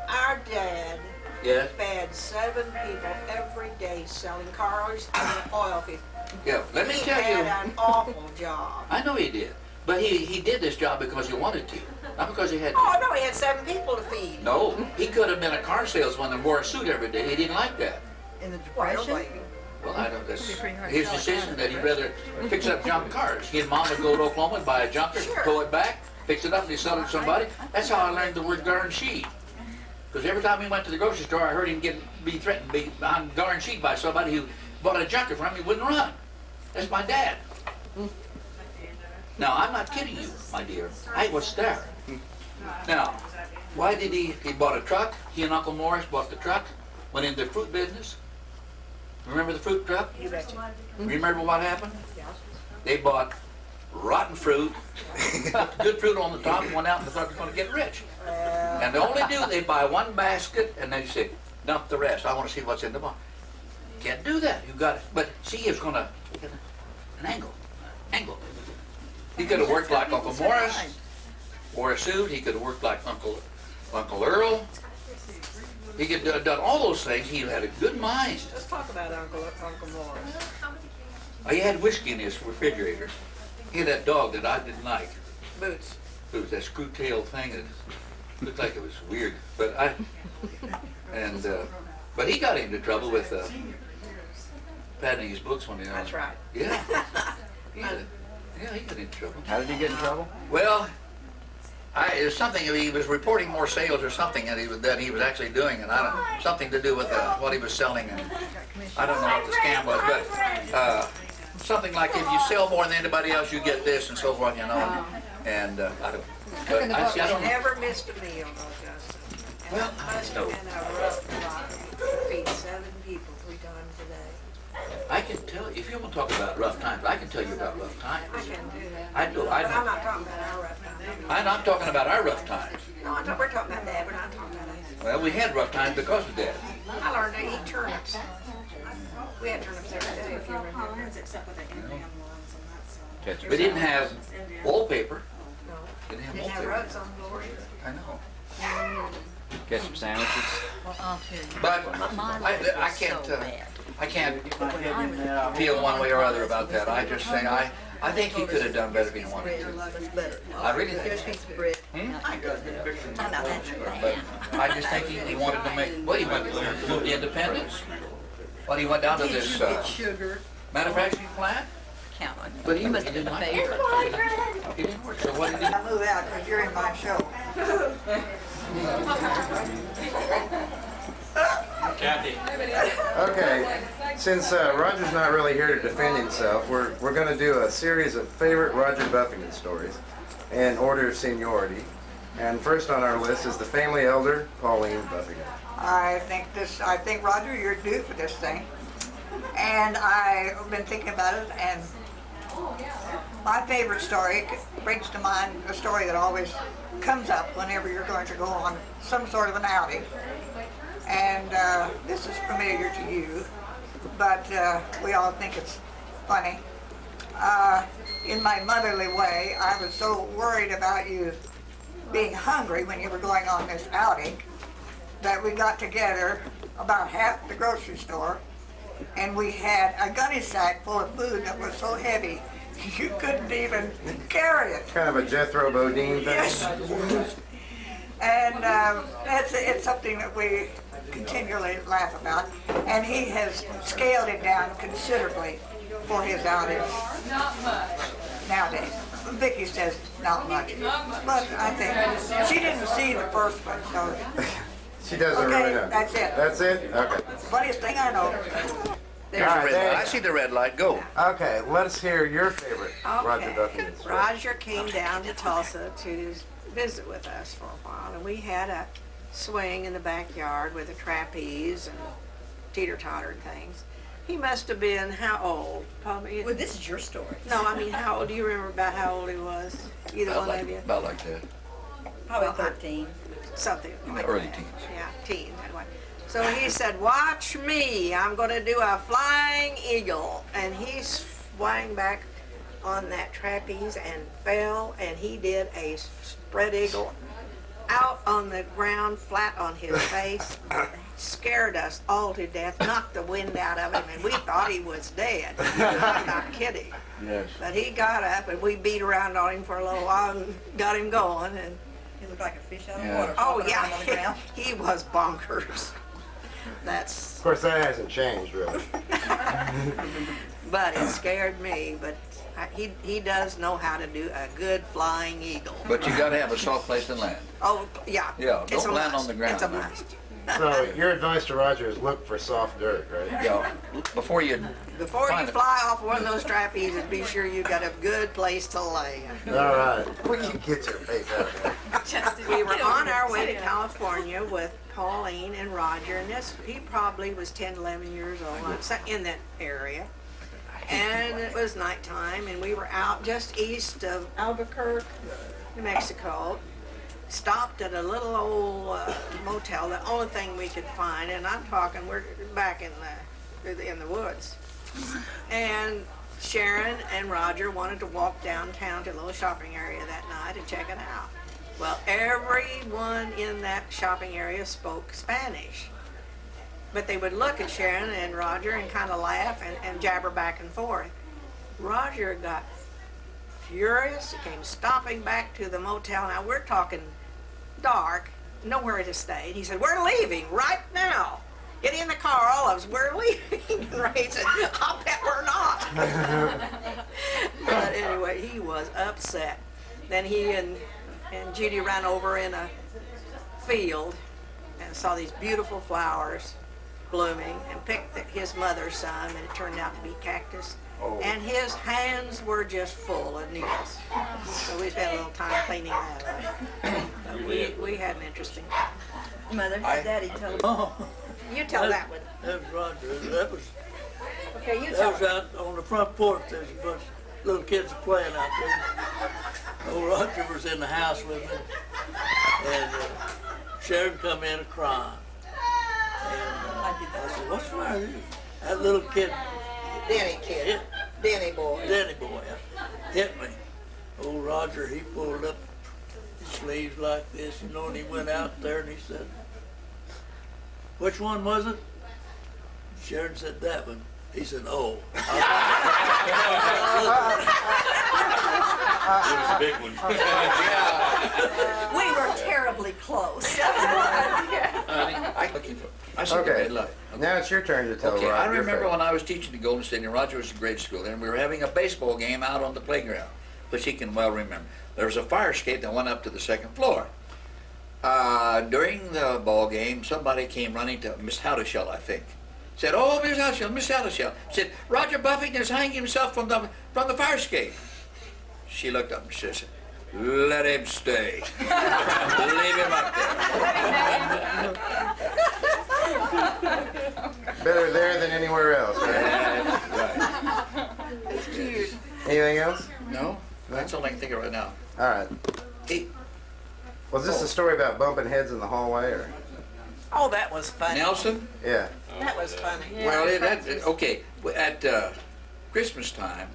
Our dad Yes? fed 7 people every day selling cars and oil fields. Yeah. Let me He tell had you. an awful job. I know he did. But he did this job because he wanted to. Not because he had to. Oh, no, he had 7 people to feed. No, he could have been a car salesman and wore a suit every day. He didn't like that. In the Well, Depression? like, Well, I don't, that's It'd be pretty hard his to sell a decision car. that he'd rather fix up junk cars. He and Mom would go to Oklahoma and buy a junker, Sure. tow it back, fix it up, and he'd sell it to somebody. That's how I learned the word guarantee. Because every time we went to the grocery store, I heard him be threatened to be guaranteed by somebody who bought a junker from him, he wouldn't run. That's my dad. Now, I'm not kidding you, my dear. I was there. Now, why did he bought a truck? He and Uncle Morris bought the truck, went into the fruit business. Remember the fruit truck? you betcha. Remember what happened? They bought rotten fruit, put good fruit on the top, and went out and thought they were going to get rich. And they only do, they buy one basket, and they say, dump the rest. I want to see what's in the box. Can't do that. You got it. But see, he was going to, an angle. He could have worked like Uncle Morris, wore a suit. He could have worked like Uncle Earl. He could have done all those things. He had a good mind. Let's talk about Uncle Morris. He had whiskey in his refrigerator. He had that dog that I didn't like. Boots. It was that screw-tailed thing that looked like it was weird. But but he got into trouble with patenting his books one day. That's right. Yeah. He got into trouble. How did he get in trouble? Well, it was something, he was reporting more sales or something that he was actually doing, and something to do with what he was selling, and I don't know what the scam was, but something like if you sell more than anybody else, you get this and so forth, you know. And I don't. But I don't. Never missed a meal, no, Justin. Well, Must have been a rough life to feed 7 people 3 times a day. I can tell you, if you want to talk about rough times, I can tell you about rough times. I can do that. I do. But I'm not talking about our rough times. I'm not talking about our rough times. No, we're talking about Dad. We're not talking about us. Well, we had rough times because of that. I learned to eat turnips. We had turnips every day, if you remember. We didn't have wallpaper. No. Didn't have Didn't have wallpaper. rugs on the floor either. I know. Ketchup sandwiches. Well, I'll tell you. But My I life can't. was so bad. I can't When I was feel one way or other about that. I just say I think he could have done better if he wanted to. was better. I really think. Here's a piece of bread. I know that's great. But I just think he wanted to make. Well, he went to move to Independence. Well, he went down to Did this you get sugar? manufacturing plant. Count on you. But he You must didn't have like been a favorite. He didn't work. So what did he? I move out because you're in my show. Okay, since Rodger's not really here to defend himself, we're going to do a series of favorite Rodger Buffington stories in order of seniority. And first on our list is the family elder, Pauline Buffington. I think Rodger, you're due for this thing. And I've been thinking about it, and my favorite story brings to mind a story that always comes up whenever you're going to go on some sort of an outing. And this is familiar to you, but we all think it's funny. In my motherly way, I was so worried about you being hungry when you were going on this outing that we got together about half the grocery store, and we had a gunny sack full of food that was so heavy you couldn't even carry it. Kind of a Jethro Bodine thing. Yes. And it's something that we continually laugh about, and he has scaled it down considerably for his outings nowadays. Vicki says not much, but I think she didn't see the first one, so. She doesn't really know. That's it. That's it? Okay. Funniest thing I know. There's a red light. I see the red light. Go. Okay, let's hear your favorite Rodger Okay. Buffington story. Rodger came down to Tulsa to visit with us for a while, and we had a swing in the backyard with a trapeze and teeter-totter and things. He must have been how old? Probably. Well, this is your story. No, I mean, how old? Do you remember about how old he was? Either one of you? About like that. Probably 13. Something In the like early that. teens. Yeah, teens anyway. So he said, "Watch me! I'm going to do a flying eagle," and he swung back on that trapeze and fell, and he did a spread eagle out on the ground, flat on his face. Scared us all to death, knocked the wind out of him, and we thought he was dead. I'm not kidding. Yes. But he got up, and we beat around on him for a little while and got him going. And He looked like a fish out of Yeah. water. oh flopping around on the yeah, ground. he was bonkers. That's. Of course, that hasn't changed, really. But it scared me. But he does know how to do a good flying eagle. But you got to have a soft place to land. Oh yeah. Yeah, It's don't a land must. on the ground. It's a must. So your advice to Rodger is look for soft dirt, right? Yeah. Before you. Before you Find it. fly off one of those trapezes, be sure you got a good place to land. All right. Will you get your face out of there? We were on our way to California with Pauline and Rodger, and he probably was 10, 11 years old, in that area. And it was nighttime, and we were out just east of Albuquerque, New Mexico. Stopped at a little old motel, the only thing we could find, and I'm talking, we're back in the woods. And Sherron and Rodger wanted to walk downtown to a little shopping area that night and check it out. Well, everyone in that shopping area spoke Spanish. But they would look at Sherron and Rodger and kind of laugh and jabber back and forth. Rodger got furious. He came stomping back to the motel. Now, we're talking dark, nowhere to stay. And he said, "We're leaving right now. Get in the car, all of us. We're leaving." And Ray said, "I'll bet we're not." But anyway, he was upset. Then he and Judi ran over in a field and saw these beautiful flowers blooming and picked his mother's some, and it turned out to be cactus. Oh. And his hands were just full of needles. So we spent a little time cleaning that up. But we had an interesting time. Mother, Daddy told me. Oh, You tell that one. that was Rodger. That was Okay, you tell that was it. out on the front porch. There's a bunch of little kids playing out there. Old Rodger was in the house with me, and Sherron come in crying. And I said, "What's the matter with you?" That little kid, Denny kid. Denny boy. Danny boy, hit me. Old Rodger, he pulled up his sleeves like this, you know, and he went out there and he said, "Which one was it?" Sherron said, "That one." He said, "Oh." It was a big one. We were terribly close. I see the Okay. red light. Now it's your turn to tell Okay, Rodger. I your remember favorite. when I was teaching at Golden State, and Rodger was in grade school, and we were having a baseball game out on the playground, which he can well remember. There was a fire escape that went up to the second floor. During the ball game, somebody came running to Miss Howdishell, I think. Said, "Oh, Miss Howdishell, Miss Howdishell." Said, "Rodger Buffington is hanging himself from the fire escape." She looked up and says, "Let him stay. Leave him up there." Better there than anywhere else, right? That's right. It's cute. Anything else? No, that's all I can think of right now. All right. Hey, Was this a story about bumping heads in the hallway, or? Oh, that was funny. Nelson? Yeah. That was funny. Well, okay. At Christmas time,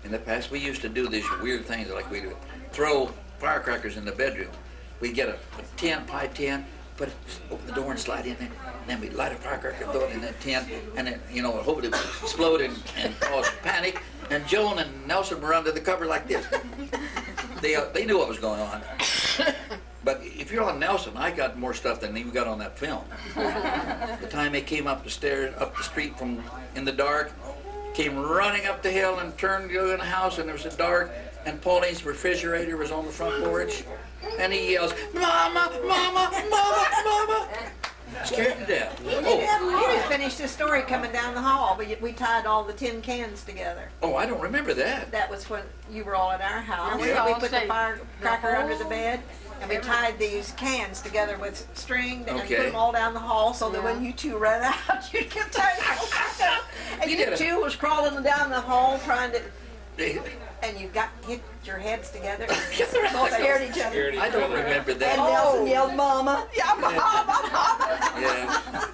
in the past, we used to do these weird things, like we'd throw firecrackers in the bedroom. We'd get a tin, pie tin, open the door and slide in there, and then we'd light a firecracker, throw it in that tin, and then, hope it would explode and cause panic. And Joen and Nelson were under the cover like this. They knew what was going on. But if you're on Nelson, I got more stuff than you got on that film. The time they came up the stairs, up the street from in the dark, came running up the hill and turned to go in the house, and there was a dark, and Pauline's refrigerator was on the front porch, and he yells, "Mama, Mama, Mama, Mama!" Scared to death. You didn't finish the story coming down the hall, but we tied all the tin cans together. Oh, I don't remember that. That was when you were all at our house. Yeah, We put the firecracker under the bed, and we tied these cans together with string and put them all down the hall so that when you two ran out, you'd get tied out. And you two was crawling down the hall trying to... And you hit your heads together. Both scared each other. I don't remember that. And Nelson yelled, "Mama!" Yeah, Mama, Mama. Yeah.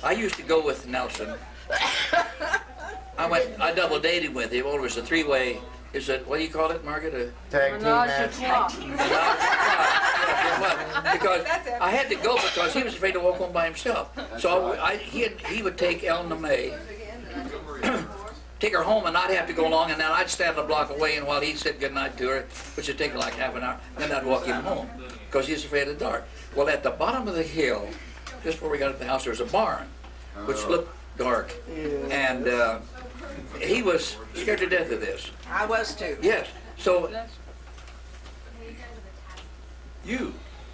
I used to go with Nelson. I double dated with him. It was a three-way. Is it, what do you call it, Margaret? Tag team match. Because I had to go because he was afraid to walk home by himself. So he would take Elna May, take her home and not have to go long, and then I'd stand a block away, and while he'd say goodnight to her, which would take her like half an hour, then I'd walk him home because he was afraid of the dark. Well, at the bottom of the hill, just before we got to the house, there was a barn, which looked dark, and he was scared to death of this. I was too. Yes. So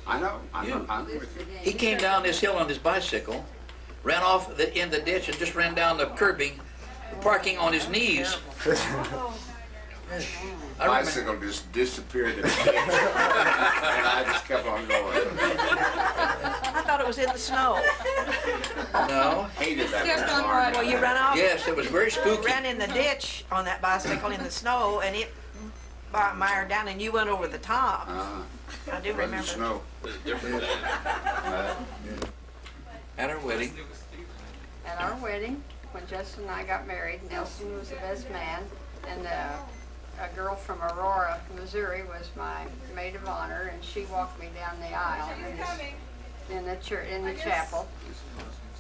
I know. I'm with you. he came down this hill on his bicycle, ran off in the ditch, and just ran down the curbing, parking on his knees. Bicycle just disappeared in the ditch. And I just kept on going. I thought it was in the snow. No. Hated that. Well, you ran off. Yes, it was very spooky. Ran in the ditch on that bicycle in the snow, and it mired down, and you went over the top. I do remember. Snow. At our wedding. At our wedding, when Justin and I got married, Nelson was the best man, and a girl from Aurora, Missouri, was my maid of honor, and she walked me down the aisle in the church, in the chapel,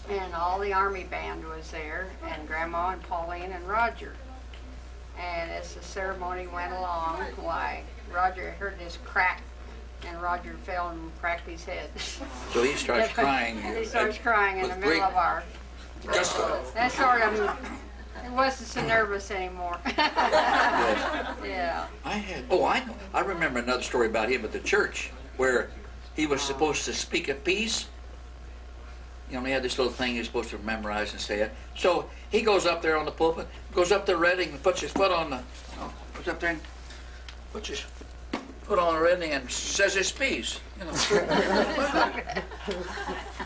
and all the Army band was there, and Grandma and Pauline and Rodger. And as the ceremony went along, why, Rodger heard this crack, and Rodger fell and cracked his head. So he starts crying. And he starts crying in the middle of our... That sort of... It wasn't so nervous anymore. Yeah. I remember another story about him at the church where he was supposed to speak a piece. You know, he had this little thing he was supposed to memorize and say it. So he goes up there on the pulpit, goes up there reading, and puts his foot on the, goes up there and puts his foot on the reading and says his piece. You know.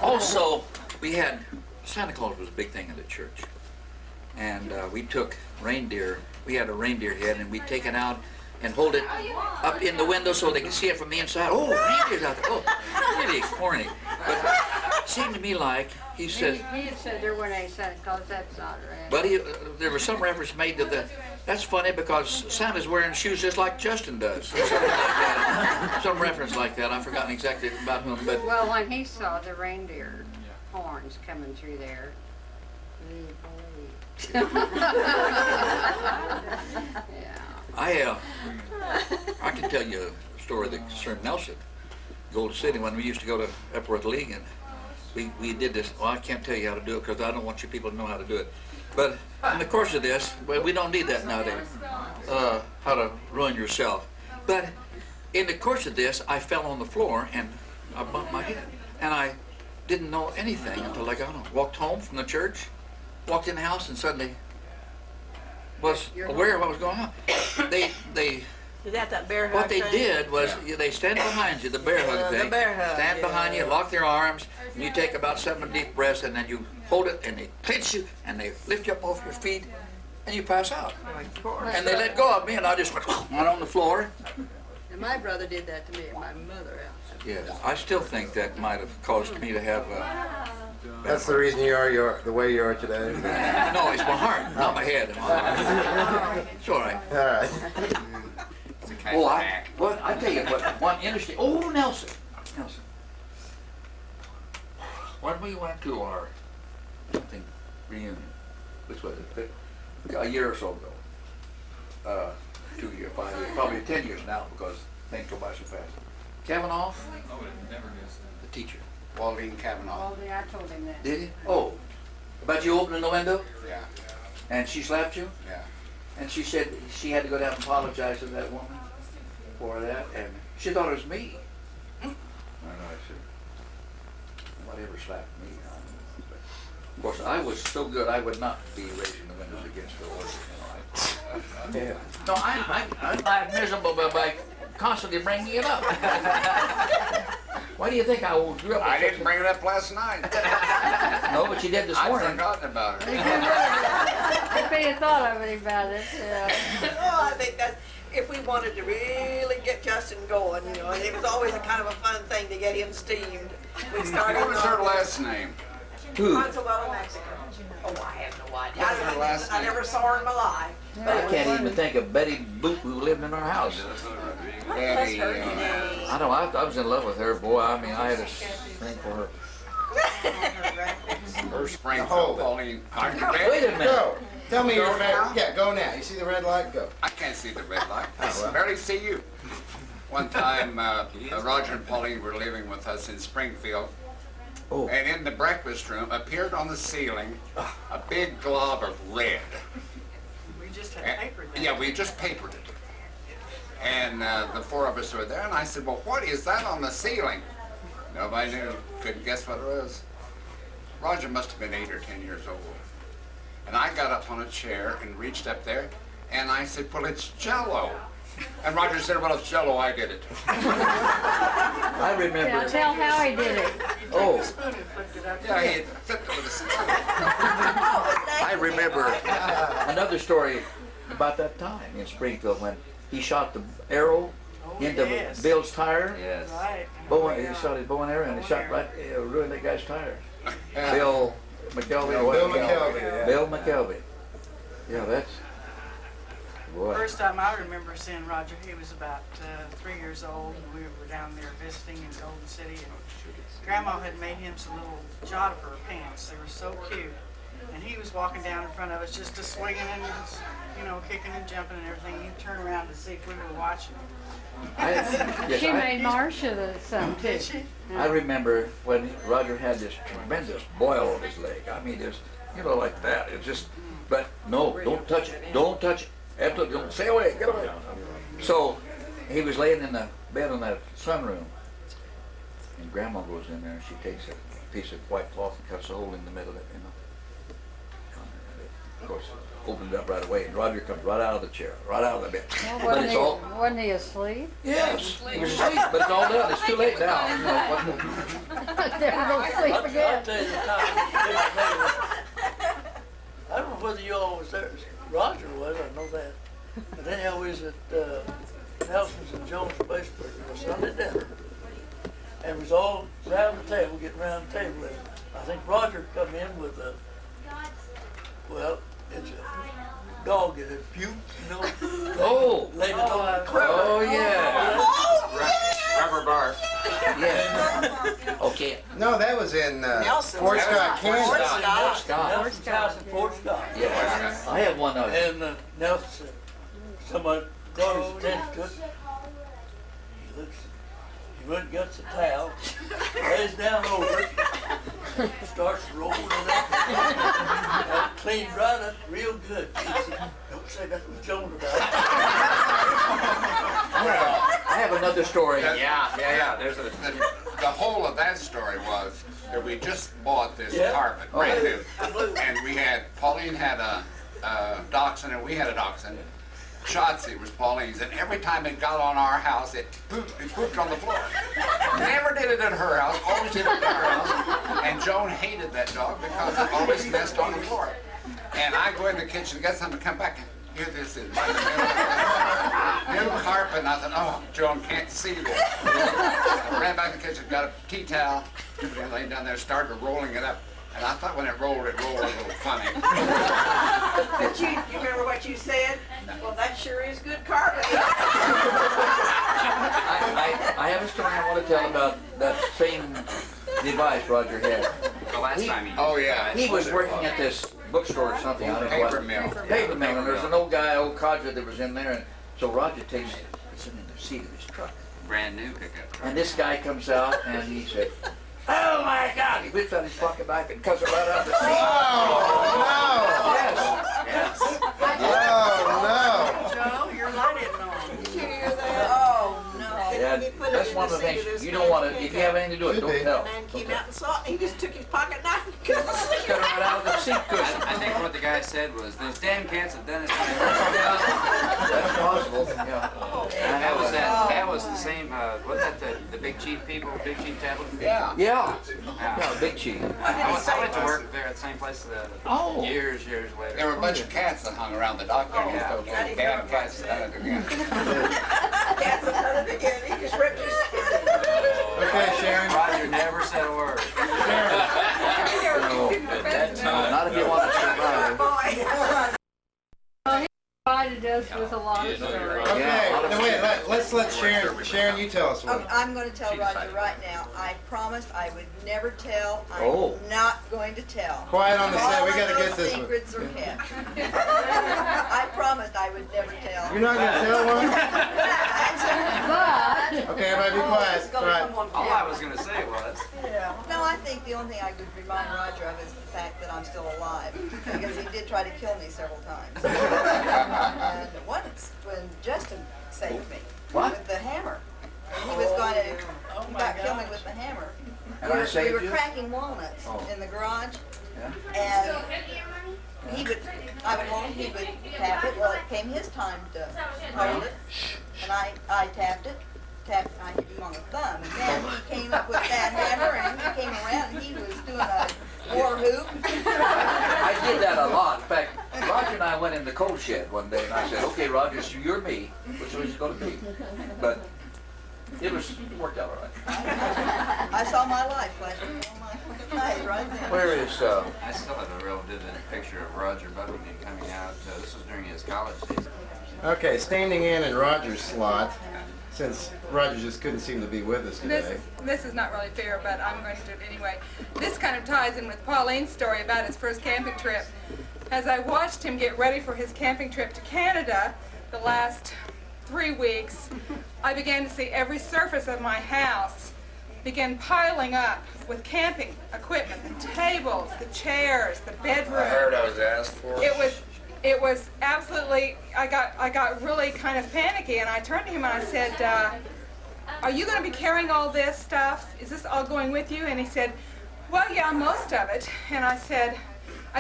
Also, we had, Santa Claus was a big thing in the church. And we took reindeer, we had a reindeer head, and we'd take it out and hold it up in the window so they could see it from the inside. Oh, reindeer's out there. Oh, really corny. But it seemed to me like, he said... He had said there weren't any Santa Claus, that's not right. But there was some reference made to the... That's funny because Santa's wearing shoes just like Justin does. Something like that. Some reference like that. I've forgotten exactly about whom, but... Well, when he saw the reindeer horns coming through there, yeah. I can tell you a story that concerned Nelson, Golden City, when we used to go to Epworth League, and we did this. Well, I can't tell you how to do it because I don't want you people to know how to do it. But in the course of this, well, we don't need that nowadays, how to ruin yourself. But in the course of this, I fell on the floor and I bumped my head. And I didn't know anything until I got home. Walked home from the church, walked in the house, and suddenly was aware of what was going on. Is that bear hug what they thing? did was they stand behind you, the bear hug thing. The bear hug, stand behind you, lock their arms, and you take about 7 deep breaths, and then you hold it, and they pinch you, and they lift you up off your feet, and you pass out. And they let go of me, and I just went on the floor. And my brother did that to me at my mother's house. Yes, I still think that might have caused me to have. That's the reason you are the way you are today. No, it's my heart, not my head. It's all right. All right. Oh, I tell you what, one interesting. Oh, Nelson. When we went to our reunion, which was it? A year or so ago. 2 years, 5 years, probably 10 years now because things go by so fast. Kavanaugh? The teacher. Pauline Kavanaugh. Well, I told him that. Did he? Oh, about you opening the window? Yeah. And she slapped you? Yeah. And she said she had to go down and apologize to that woman for that, and she thought it was me. I know, I said, nobody ever slapped me. Of course, I was so good I would not be raising the windows against the order. Yeah. No, I'm miserable by constantly bringing it up. Why do you think I grew up? I didn't bring it up last night. No, but you did this morning. I've forgotten about it. If he had thought of it about it, yeah. Oh, I think that's, if we wanted to really get Justin going, you know, and it was always a kind of a fun thing to get him steamed. We started. What was her last name? Who? Consuelo, Mexico. Oh, I have no idea. What was her last I name? never saw her in my life. I can't even think of Betty Boop who lived in our house. Betty. I know, I was in love with her, boy. I mean, I had a thing for her. Her Springfield, Pauline. Wait a minute. Go. Tell me your Go favorite. now? Yeah, go now. You see the red light? Go. I can't see the red light. Oh, well. I barely see you. One time, Rodger and Pauline were living with us in Springfield. Oh. And in the breakfast room appeared on the ceiling a big glob of red. We just had paper then. Yeah, we just papered it. And the four of us were there, and I said, well, what is that on the ceiling? Nobody knew. Couldn't guess what it was. Rodger must have been 8 or 10 years old. And I got up on a chair and reached up there, and I said, well, it's Jell-O. And Rodger said, well, it's Jell-O, I did it. I remember. Now tell how he did it. Oh, Yeah, he had flipped it with a spoon. I remember another story about that time in Springfield when he shot the arrow into Bill's tire. Yes. Right. He shot his bow and arrow and he shot right, ruined that guy's tires. Bill McKelvey. No, Bill McKelvey, yeah. Bill McKelvey. Yeah, that's, boy. First time I remember seeing Rodger, he was about 3 years old, and we were down there visiting in Golden City, and Grandma had made him some little Jodifer pants. They were so cute, and he was walking down in front of us just swinging and, you know, kicking and jumping and everything. He'd turn around to see if we were watching him. She made Marsha some too. Did she? I remember when Rodger had this tremendous boil on his leg. I mean, just, you know, like that. It just, but no, don't touch it. Don't touch it. Absolutely, don't, stay away, get away. So he was laying in the bed in that sunroom, and Grandma goes in there and she takes a piece of white cloth and cuts a hole in the middle of it, you know. Of course, opened it up right away, and Rodger comes right out of the chair, right out of the bed. Well, But it's all, wasn't he asleep? yes, he was asleep, but it's all done. It's too late now. You know, what Never go to sleep I'll again. tell you the time. I don't know whether you all was there. Rodger was, I know that. But anyhow, we was at Nelson's and Jones basement for a Sunday dinner. And we was all around the table, getting around the table. And I think Rodger come in with a, well, it's a dog that had puked, you know. Oh. Laid it on the Oh, yeah. Rubber barf. Yeah. Okay. No, that was in Nelson's. Fort Scott, Kansas. Fort Scott. Nelson's house in Fort Scott. Yeah. I have one of them. And Nelson said, somebody brought his attention to it. He looks, he went and gets a towel, lays down over it, starts rolling it up, and cleaned right up real good. He said, don't say nothing to Joan about it. I have another story. Yeah. There's the whole of that story was that we just bought this carpet, brand new, and we had Pauline had a dachshund and we had a dachshund. Shotzi was Pauline's, and every time it got on our house, it pooped on the floor. Never did it at her house, always did it at our house. And Joan hated that dog because it always messed on the floor. And I go in the kitchen, get something, come back, and here this is, right in the middle of new carpet. And I thought, oh, Joan can't see this. I ran back to the kitchen, got a tea towel, laid down there, started rolling it up. And I thought when it rolled a little funny. But you remember what you said? Well, that sure is good carpet. I have a story I want to tell about that same device Rodger had. The last time He was working at this bookstore or something. I don't know what. Paper mill. Paper mill. And there's an old guy, old codger that was in there. And so Rodger takes him in the seat of his truck. brand new pickup truck. And this guy comes out and he said, "Oh my God!" He whips out his pocket knife and cuts it right out of the seat. Oh, Yes. no. Joe, your light isn't on. Did you hear that? Oh, no. Yeah, that's one of the things, you don't want to, if you have anything to do it, don't tell. The man came out and saw it, he just took his pocket knife and cut the seat. Cut it right out of the seat cushion. I think what the guy said was, those damn cats have done it. That's possible, yeah. That was the same, wasn't that the Big Chief people, Big Chief tablet? Yeah. Yeah, Big Chief. I went to work there at the same place years later. There were a bunch of cats that hung around the doctor, and he told them, damn cats done it again. Cats have done it again, he just ripped his skin. Okay, Sherron. Rodger never said a word. Not if you want to survive. Provided us with a lot of stories. Okay, now wait, let's let Sherron, you tell us one. I'm going to tell Rodger right now. I promised I would never tell. Oh. I'm not going to tell. Quiet on the set, we gotta get this one. Secrets are kept. I promised I would never tell. You're not gonna tell one? But. Okay, everybody be quiet. Right. All I was gonna say was. No, I think the only thing I would remind Rodger of is the fact that I'm still alive. Because he did try to kill me several times. And once, when Justin saved me with the hammer, and he was going to about kill me with the hammer. And I saved We were you? cracking walnuts in the garage, and I would hold, he would tap it. Well, it came his time to hold it, and I tapped it. I hit him on the thumb, and then he came up with that hammer, and he came around, and he was doing a war hoop. I did that a lot. In fact, Rodger and I went in the coal shed one day, and I said, "Okay, Rodger, so you're me," which was going to be. But it worked out all right. I saw my life flashing before my eyes right there. Where is, I still have a real vivid picture of Rodger Buffington coming out. This was during his college days. Okay, standing in Rodger's slot, since Rodger just couldn't seem to be with us today. This is not really fair, but I'm going to do it anyway. This kind of ties in with Pauline's story about his first camping trip. As I watched him get ready for his camping trip to Canada the last 3 weeks, I began to see every surface of my house begin piling up with camping equipment, the tables, the chairs, the bedroom. I heard I was asked for. It was absolutely, I got really kind of panicky, and I turned to him and I said, "Are you going to be carrying all this stuff? Is this all going with you?" And he said, "Well, yeah, most of it." And I said,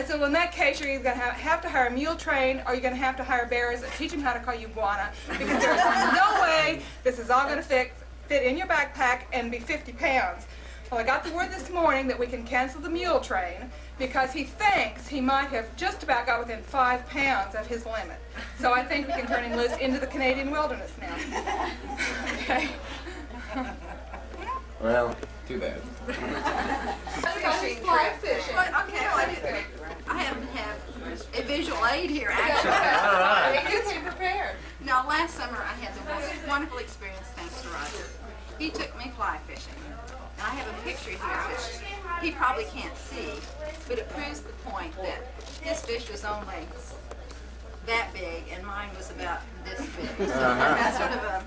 well, in that case, you're either going to have to hire a mule train, or you're going to have to hire bearers and teach them how to call you Guana, because there's no way this is all going to fit in your backpack and be 50 pounds. Well, I got the word this morning that we can cancel the mule train because he thinks he might have just about got within 5 pounds of his limit. So I think we can turn him loose into the Canadian wilderness now. Okay. Well, too bad. Fishing trip. I happen to have a visual aid here, actually. All right. It gets you prepared. Now, last summer I had the most wonderful experience thanks to Rodger. He took me fly fishing. And I have a picture here which he probably can't see, but it proves the point that his fish was only that big and mine was about this big. So that's sort of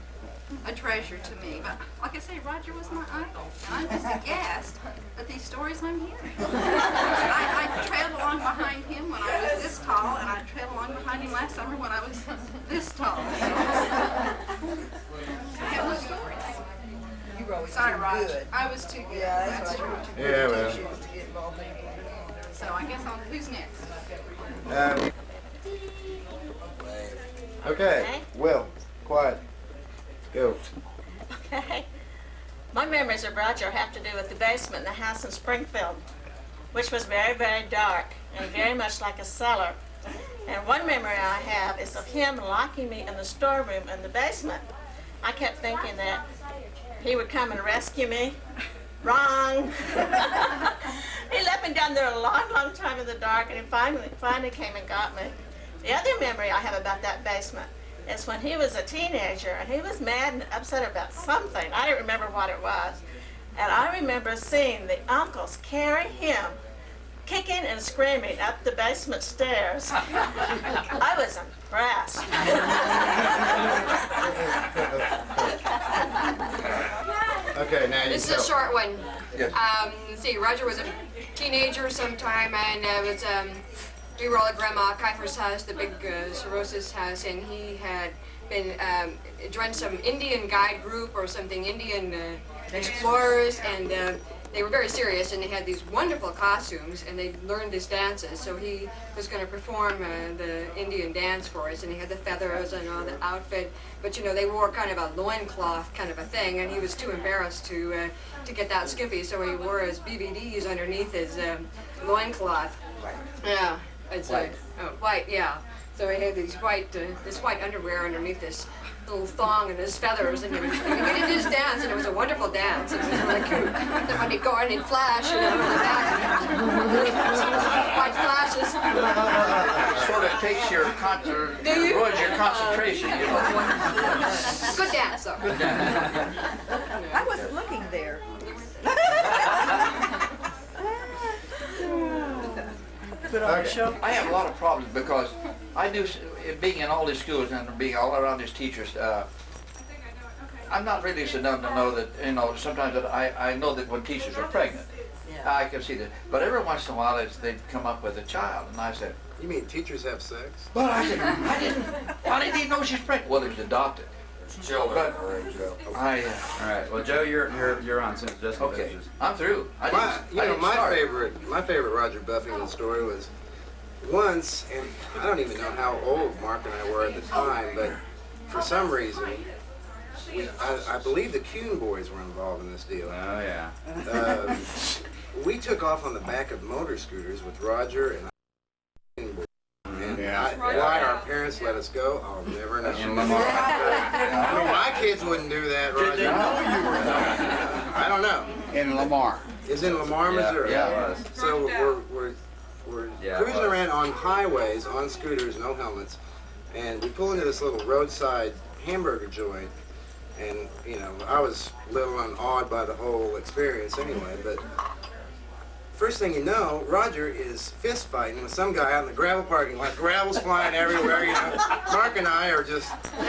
a treasure to me. But like I say, Rodger was my uncle, and I'm just aghast at these stories I'm hearing. I trailed along behind him when I was this tall, and I trailed along behind him last summer when I was this tall. Have no stories. You were always Sorry, too Rodger. good. I was too good. Yeah, that's true. Yeah, well. So I guess who's next? Okay, Will, quiet. Go. Okay. My memories of Rodger have to do with the basement in the house in Springfield, which was very, very dark and very much like a cellar. And one memory I have is of him locking me in the storeroom in the basement. I kept thinking that he would come and rescue me. Wrong. He left me down there a long, long time in the dark, and he finally came and got me. The other memory I have about that basement is when he was a teenager, and he was mad and upset about something. I don't remember what it was. And I remember seeing the uncles carry him, kicking and screaming up the basement stairs. I was impressed. Okay, now you This is a tell. short one. Yes. Let's see, Rodger was a teenager sometime, and we were all at Grandma Kifer's house, the big cirrhosis house, and he had been joined some Indian guide group or something, Indian explorers, and they were very serious, and they had these wonderful costumes, and they learned these dances. So he was going to perform the Indian dance for us, and he had the feathers and all the outfit. But you know, they wore kind of a loincloth kind of a thing, and he was too embarrassed to get that skimpy, so he wore his BVDs underneath his loincloth. Yeah, it's white. White, yeah. So he had these this white underwear underneath this little thong and his feathers, and he did his dance, and it was a wonderful dance. It was really cute. When he'd go and he'd flash, you know, in the back. White flashes. It sort of takes your ruins your concentration, you know. Good dance, though. Good dance. I wasn't looking there. I have a lot of problems because I do, being in all these schools and being all around these teachers, I'm not really so dumb to know that, you know, sometimes that I know that when teachers are pregnant, I can see that. But every once in a while they'd come up with a child, and I said, You mean teachers have sex? well, I said, I didn't even know she's pregnant. Well, it was adopted. Children. But All right. Well, Joe, you're on since Jessica okay, finishes. I'm through. I didn't My start. favorite Rodger Buffington story was once, and I don't even know how old Mark and I were at the time, but for some reason, I believe the Kuhn boys were involved in this deal. Oh yeah. We took off on the back of motor scooters with Rodger and why our parents let us go, I'll never know. In Lamar. I mean, my kids wouldn't do that, Rodger. Did they know you were I don't know. In Lamar. It's in Lamar, Missouri. Yeah, it was. So we're cruising around on highways, on scooters, no helmets, and we pull into this little roadside hamburger joint, and, you know, I was a little awed by the whole experience anyway, but first thing you know, Rodger is fist fighting with some guy out in the gravel parking lot. Gravel's flying everywhere, you know. Mark and I are just, you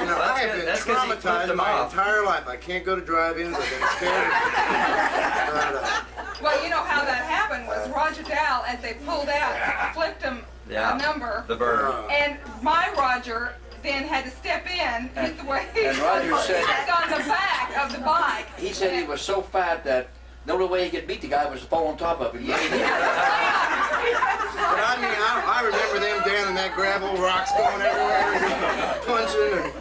know, I have been traumatized my entire life. I can't go to drive-ins. I've been scared. Well, you know how that happened was Rodger Dow, as they pulled out, flipped him a number. The bird. And my Rodger then had to step in, hit the way And Rodger said on the back of the bike. he said he was so fat that the only way he could beat the guy was to fall on top of him. But I mean, I remember them down in that gravel, rocks going everywhere, punching,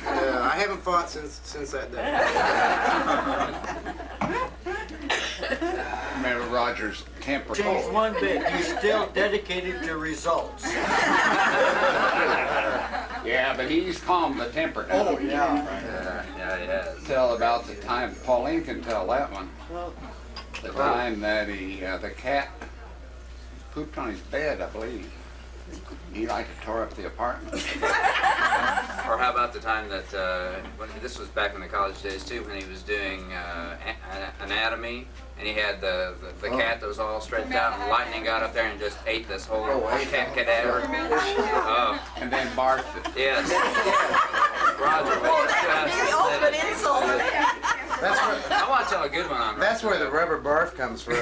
and I haven't fought since that day. Remember Rodger's temper. Change one bit. You're still dedicated to results. Yeah, but he's calmed the temper down. Oh, yeah. Yeah. Tell about the time, Pauline can tell that one. The time that the cat pooped on his bed, I believe. He like tore up the apartment. Or how about the time that, this was back in the college days too, when he was doing anatomy, and he had the cat that was all stretched out, and lightning got up there and just ate this whole cat cadaver. And then barked it. Yes. Rodger was just The ultimate insult. I want to tell a good one on Rodger. That's where the rubber barf comes from.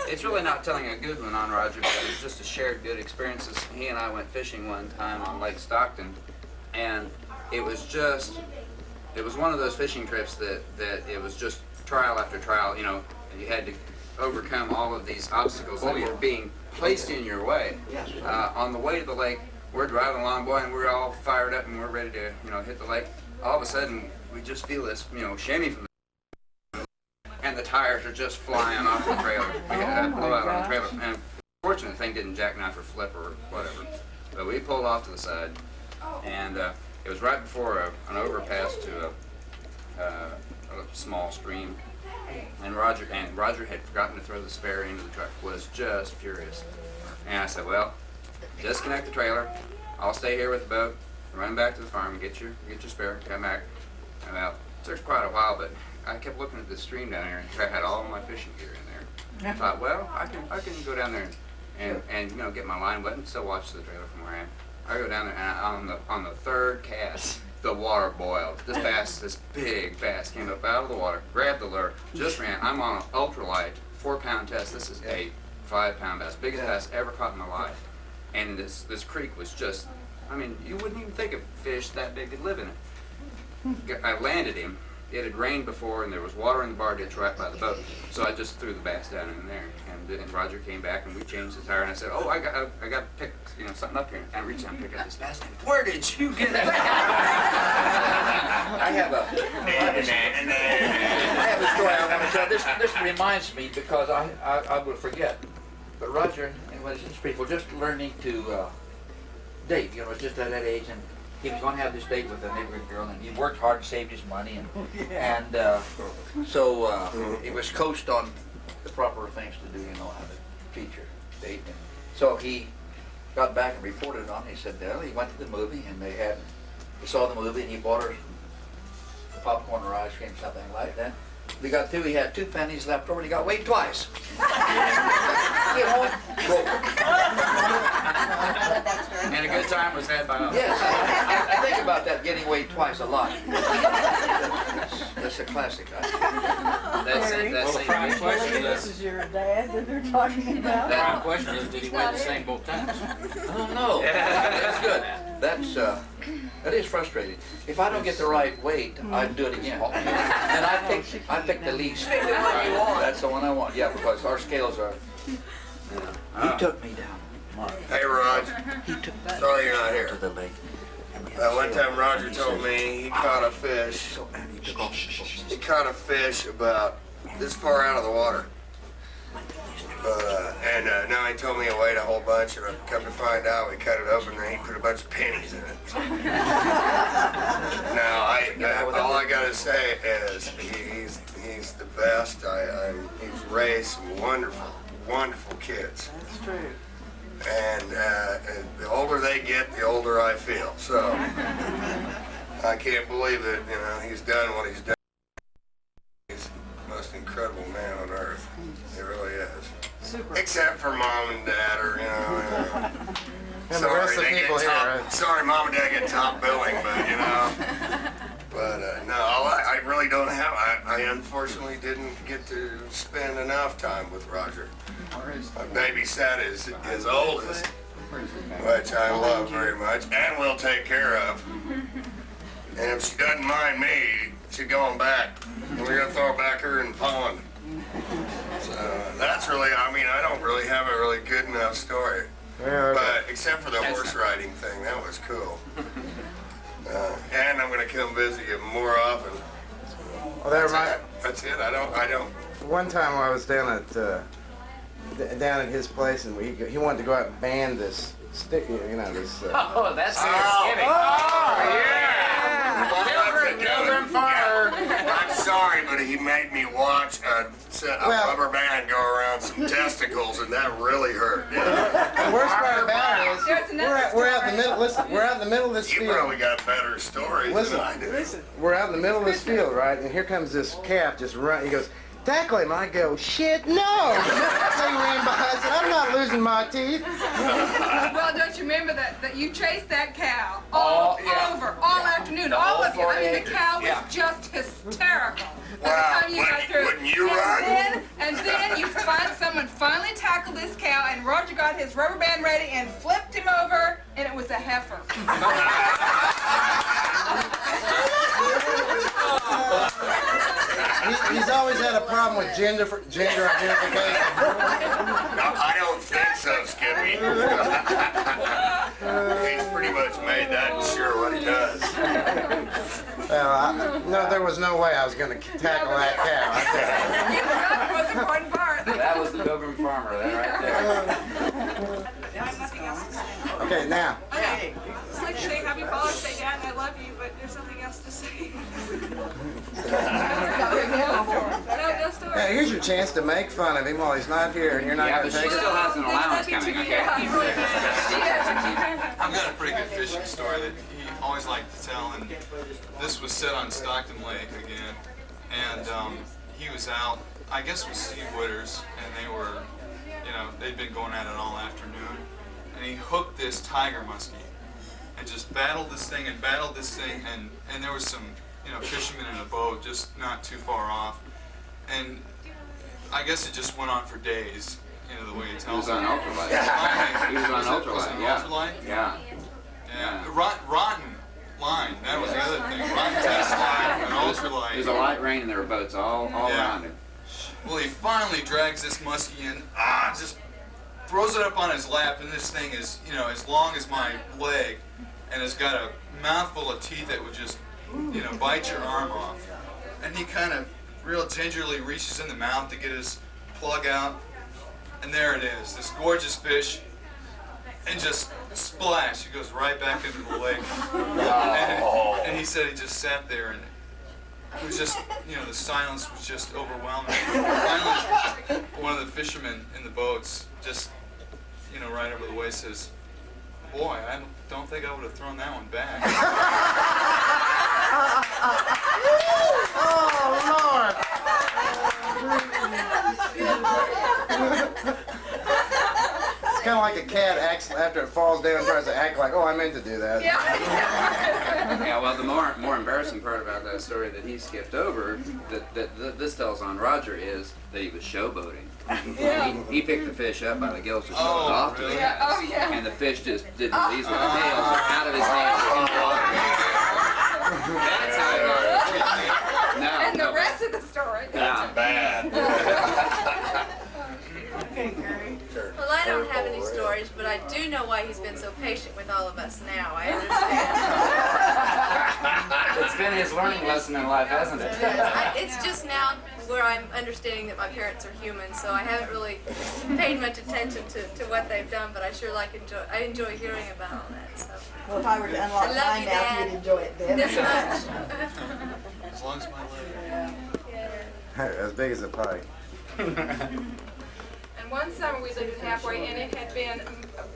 It's really not telling a good one on Rodger, but it was just a shared good experiences. He and I went fishing one time on Lake Stockton, and it was one of those fishing trips that it was just trial after trial, you know, and you had to overcome all of these obstacles that were being placed in your way. On the way to the lake, we're driving along, boy, and we're all fired up and we're ready to, you know, hit the lake. All of a sudden, we just feel this, you know, shimmy from the and the tires are just flying off the trailer. We had a blowout on the trailer, and fortunately, the thing didn't jackknife or flip or whatever. But we pulled off to the side, and it was right before an overpass to a small stream. And Rodger had forgotten to throw the spare into the truck. Was just furious. And I said, well, disconnect the trailer. I'll stay here with the boat. Run back to the farm and get your spare. Come back. Well, it took quite a while, but I kept looking at the stream down there, and I had all my fishing gear in there. I thought, well, I can go down there and you know, get my line wet and still watch the trailer from where I am. I go down there, and on the third cast, the water boiled. This bass, this big bass came up out of the water, grabbed the lure, just ran. I'm on an ultralight, 4-pound test. This is a 5-pound bass, biggest bass ever caught in my life. And this creek was just, I mean, you wouldn't even think a fish that big could live in it. I landed him. It had rained before, and there was water in the bar ditch right by the boat. So I just threw the bass down in there, and then Rodger came back, and we changed the tire. And I said, "Oh, I got to pick, something up here." And I reached out and picked up this bass. Where did you get it? I have a story I want to tell. This reminds me because I will forget. But Rodger and his people just learning to date. Just at that age, and he was going to have this date with a neighborhood girl, and he worked hard and saved his money, and so he was coached on the proper things to do, how to teach her date. And so he got back and reported on it. He said, well, he went to the movie, and he saw the movie, and he bought her the popcorn or ice cream, something like that. We got through, he had 2 pennies left over, and he got weighed twice. And a good time was had by all. Yes, I think about that, getting weighed twice a lot. That's a classic. That's it. That's the prime question. This is your dad that they're talking about? The prime question is, did he weigh the same both times? I don't know. That's good. That is frustrating. If I don't get the right weight, I'd do it again. And I pick the least. That's the one I want. Yeah, because our scales are. He took me down. Hey, Rod. Sorry you're not here. To the lake. One time Rodger told me he caught a fish. He caught a fish about this far out of the water. And now he told me he weighed a whole bunch, and I've come to find out we cut it open and he put a bunch of pennies in it. Now, all I gotta say is he's the best. He's raised some wonderful kids. That's true. And the older they get, the older I feel. So I can't believe that he's done what he's done. He's the most incredible man on earth. He really is. Super. Except for mom and dad, or And the rest of the people here, right? Sorry, mom and dad get top billing, but But no, I really don't have. I unfortunately didn't get to spend enough time with Rodger. I babysat his oldest, which I love very much, and will take care of. And if she doesn't mind me, she's going back. We're gonna throw back her in the pond. So that's really. I don't really have a really good enough story. Yeah, okay. But except for the horse riding thing, that was cool. And I'm gonna come visit you more often. Well, That's it. I don't. One time I was down at his place, and he wanted to go out and ban this stick, this. Oh, that's Thanksgiving. Oh, yeah. Pilgrim Farmer. I'm sorry, but he made me watch a rubber band go around some testicles, and that really hurt. The worst part about it is we're out in the middle. Listen, we're out in the middle of this field. You probably got better stories than I do. Listen, we're out in the middle of this field, right? And here comes this calf just run. He goes, tackle him. I go, shit, no. So he ran by. I said, I'm not losing my teeth. Well, don't you remember that you chased that cow all afternoon, all of you. The cow was just hysterical. By the time you got through. Wouldn't you run? And then someone finally tackled this cow, and Rodger got his rubber band ready and flipped him over, and it was a heifer. He's always had a problem with gender identification. No, I don't think so, Skippy. He's pretty much made that sure what he does. Well, no, there was no way I was going to tackle that cow. That was the important part. That was the Pilgrim Farmer, that right there. I have nothing else to say. Okay, now. Okay. It's like saying Happy Father's Day, Dad, and I love you, but there's nothing else to say. No story. Yeah, here's your chance to make fun of him while he's not here, and you're not going to take it. She still has an allowance coming, okay? I've got a pretty good fishing story that he always liked to tell, and this was set on Stockton Lake again, and he was out, I guess with Steve Witters, and they were, they'd been going at it all afternoon, and he hooked this tiger muskie, and just battled this thing and battled this thing, and there was some, you know, fishermen in a boat just not too far off, and I guess it just went on for days, you know, the way he tells He was on ultralight. He was on ultralight, yeah. Yeah. Rotten line, that was the other thing. Rotten test line and ultralight. There's a light rain and there were boats all around him. Well, he finally drags this muskie in, just throws it up on his lap, and this thing is, you know, as long as my leg, and it's got a mouthful of teeth that would just, you know, bite your arm off. And he kind of real gingerly reaches in the mouth to get his plug out, and there it is, this gorgeous fish, and just splash, he goes right back into the lake. And he said he just sat there, and it was just, you know, the silence was just overwhelming. Finally, one of the fishermen in the boats just, you know, right over the way says, "Boy, I don't think I would have thrown that one back." Oh, Lord! It's kind of like a cat acts after it falls down, tries to act like, oh, I meant to do that. Yeah, well, the more embarrassing part about that story that he skipped over, that this tells on Rodger, is that he was showboating. He picked the fish up by the gills and threw it off to the guys. And the fish just didn't release with the tails out of his hands in the water. That's how it was. No, and the rest of the story. Yeah. Bad. Okay, Carrie. Well, I don't have any stories, but I do know why he's been so patient with all of us now. I understand. It's been his learning lesson in life, hasn't it? It's just now where I'm understanding that my parents are human, so I haven't really paid much attention to what they've done, but I sure I enjoy hearing about all that. So. Well, if I were to unlock mine now, you'd enjoy it then. This much. As long as my leg. As big as a pie. And one summer we lived in Halfway, and it had been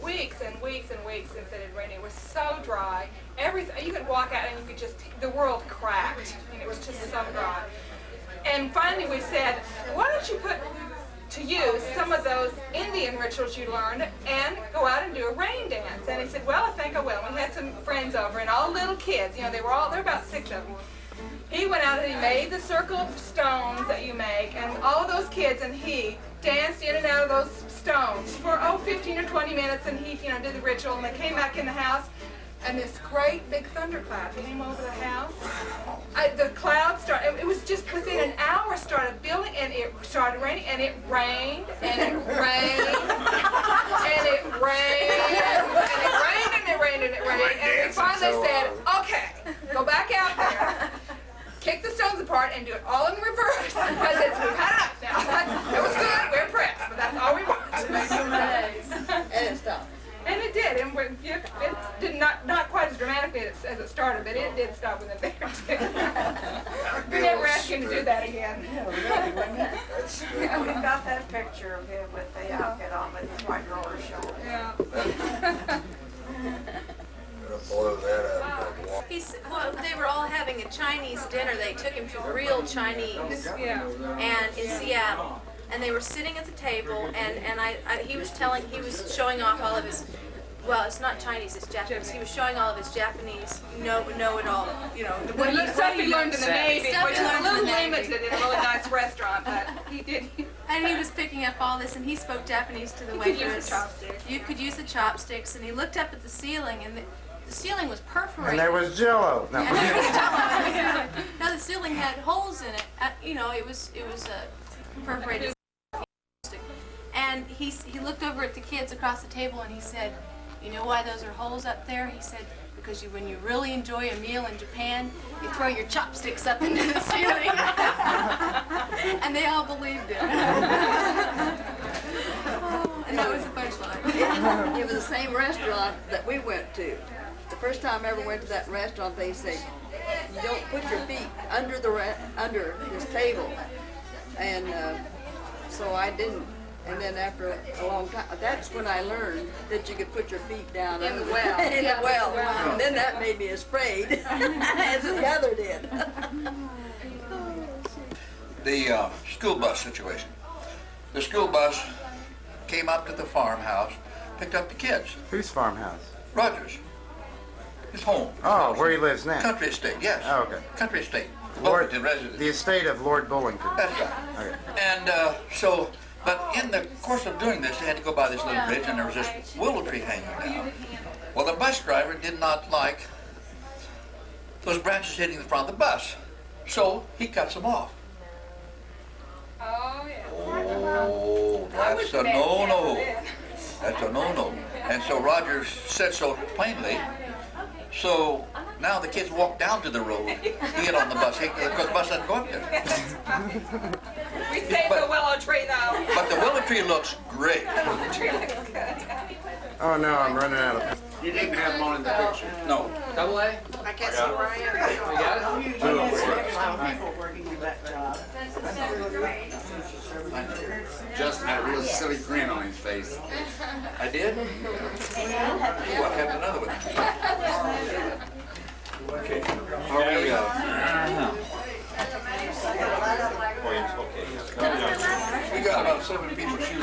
weeks and weeks and weeks since it had rained. It was so dry. Everything, you could walk out and you could just, the world cracked. I mean, it was just so dry. And finally we said, why don't you put to use some of those Indian rituals you learned and go out and do a rain dance? And he said, well, I think I will. And we had some friends over, and all little kids, you know, there were about 6 of them. He went out and he made the circle of stones that you make, and all of those kids, and he danced in and out of those stones for 15 or 20 minutes, and he, you know, did the ritual, and they came back in the house, and this great big thundercloud came over the house. The cloud started, it was just within an hour started building, and it started raining, and it rained, and it rained, and it rained, and it rained, and it rained, and it rained, and we finally said, okay, go back out there, kick the stones apart, and do it all in reverse, because we've had enough now. It was good, we're impressed, but that's all we want. And it stopped. And it did, and it did not quite as dramatically as it started, but it did stop within a day or two. We never asked him to do that again. Yeah, we've got that picture of him with the outfit on with his white roller showing. Yeah. Blow that up. Well, they were all having a Chinese dinner. They took him to real Chinese, and in Seattle. And they were sitting at the table, and he was showing off all of his, well, it's not Chinese, it's Japanese. He was showing all of his Japanese know-it-all, you know. The stuff he learned in the Navy, which is a little limited in a really nice restaurant, but he did. And he was picking up all this, and he spoke Japanese to the waitress. You could use the chopsticks. You could use the chopsticks, and he looked up at the ceiling, and the ceiling was perforated. And there was Jello. No. And there was Jello. Now the ceiling had holes in it. You know, it was perforated. And he looked over at the kids across the table and he said, you know why those are holes up there? He said, because when you really enjoy a meal in Japan, you throw your chopsticks up into the ceiling. And they all believed him. And that was the punchline. It was the same restaurant that we went to. The first time I ever went to that restaurant, they said, you don't put your feet under this table. And so I didn't. And then after a long time, that's when I learned that you could put your feet down in the well. in the well. And then that made me as afraid as the other did. The school bus situation. The school bus came up to the farmhouse, picked up the kids. Whose farmhouse? Rodger's. His home. Oh, where he lives now? Country estate, yes. Oh, okay. Country estate. Lord, Buffington residence. the estate of Lord Bullington. That's right. Okay. And so, but in the course of doing this, they had to go by this little bridge, and there was this willow tree hanging down. Well, the bus driver did not like those branches hitting the front of the bus, so he cuts them off. Oh, yeah. Oh, that's a no-no. That's a no-no. And so Rodger said so plainly. So now the kids walk down to the road to get on the bus, because the bus doesn't go up there. We saved the willow tree, though. But the willow tree looks great. The willow tree looks good. Oh no, I'm running out of. You didn't have them on in the picture. No. Double A? I can't see where I am. We got it? People working in that job. Justin had a real silly grin on his face. I did? Well, I have another one. Okay. Are we, we got about 7 people shooting.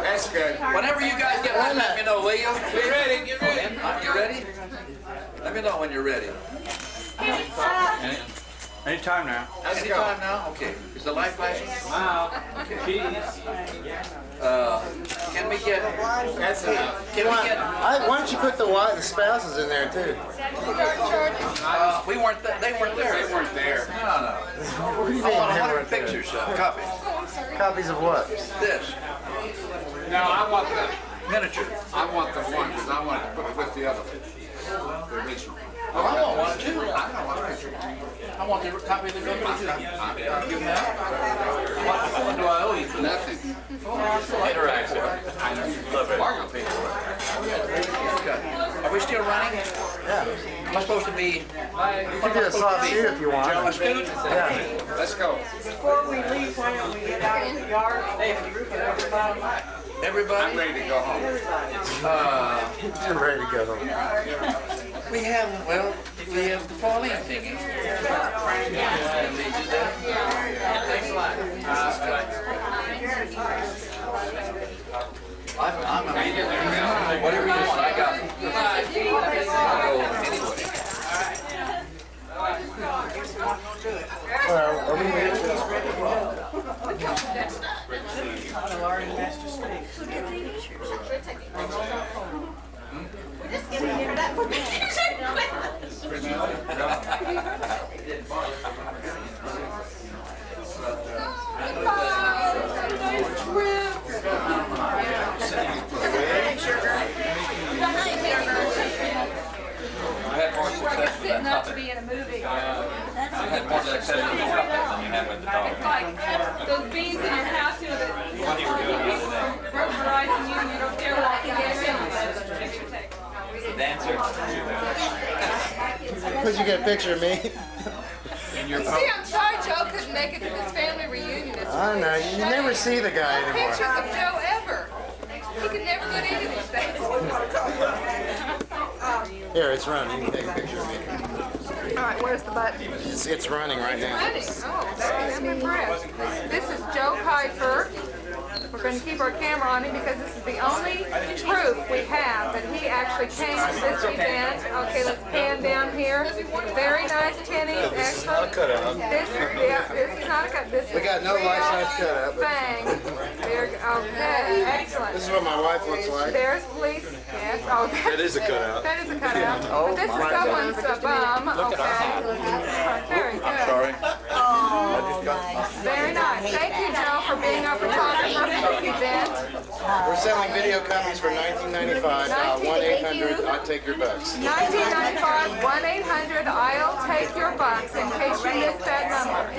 That's good. Whenever you guys get ready, let me know, will you? Get ready, get ready. You ready? Let me know when you're ready. Anytime now. Anytime now? Okay. Is the light flashing? Wow. Okay. Cheese. Can we get? That's it. Can we get? Why don't you put the spouses in there too? We weren't. They weren't there. They weren't there. No. What do you I mean want they 100 weren't there? pictures, copies. Copies of what? This No, I want the miniature. I want the one because I want to put it with the other one. The original. Oh, I want one too. I want the copy of the real picture. Give me that. What do I owe you for that? Nothing. Interactive. Margaret paid for it. Are we still running? Yeah. Am I supposed to be? You can do a soft shoe if you want. A student? Yeah. Let's go. Before we leave, why don't we get out in the yard and group it everybody? Everybody? I'm ready to go home. I'm ready to go home. We have the Pauline thingy. Can they do that? Thanks a lot. I'm whatever you want, I got it. I'll go anyway. Well, are we ready? The Lord and Master speaks. Just getting near that for me. I had more success with that Not to puppet. be in a movie. I had more success with the puppet than you had with the dog. It's like those beans in your house, you know, that people burglarizing you and you don't dare walk in there. Dancer. Would you get a picture of me? See, I'm sorry Joe couldn't make it to this family reunion. It's I know. You never see the guy no anymore. pictures of Joe ever. He could never go to any of these things. Here, it's running. You can take a picture of me. All right, where's the button? It's running right now. Running. Oh, I'm impressed. This is Joe Kifer. We're going to keep our camera on him because this is the only proof we have that he actually came to this event. Okay, let's pan down here. Very nice tinnies, excellent. This is not a cut. This We got no life-size cutout. Bang. Okay, excellent. This is what my wife looks like. There's police. Yes. Oh, That is a cutout. that is a cutout. Oh, But this is my someone's bum. Okay. Very good. Sorry. Very nice. Thank you, Joe, for being our photographer for this event. We're selling video copies for $19.95. 1-800. I'll take your bucks. 1995, 1-800, I'll take your bucks in case you missed that number.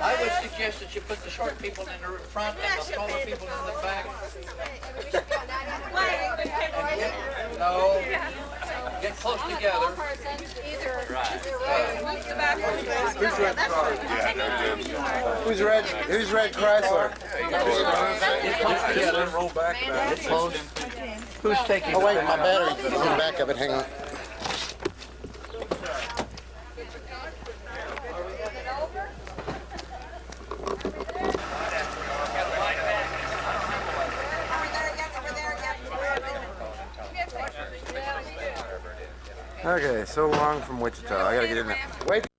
I would suggest that you put the short people in the front and the taller people in the back. No. Get close together. Who's Red? Who's Red Chrysler? Get close together. Roll back. Get close. Who's taking? Oh wait, my battery's on the back of it. Hang on. so long from Wichita. I gotta get in there. Wait.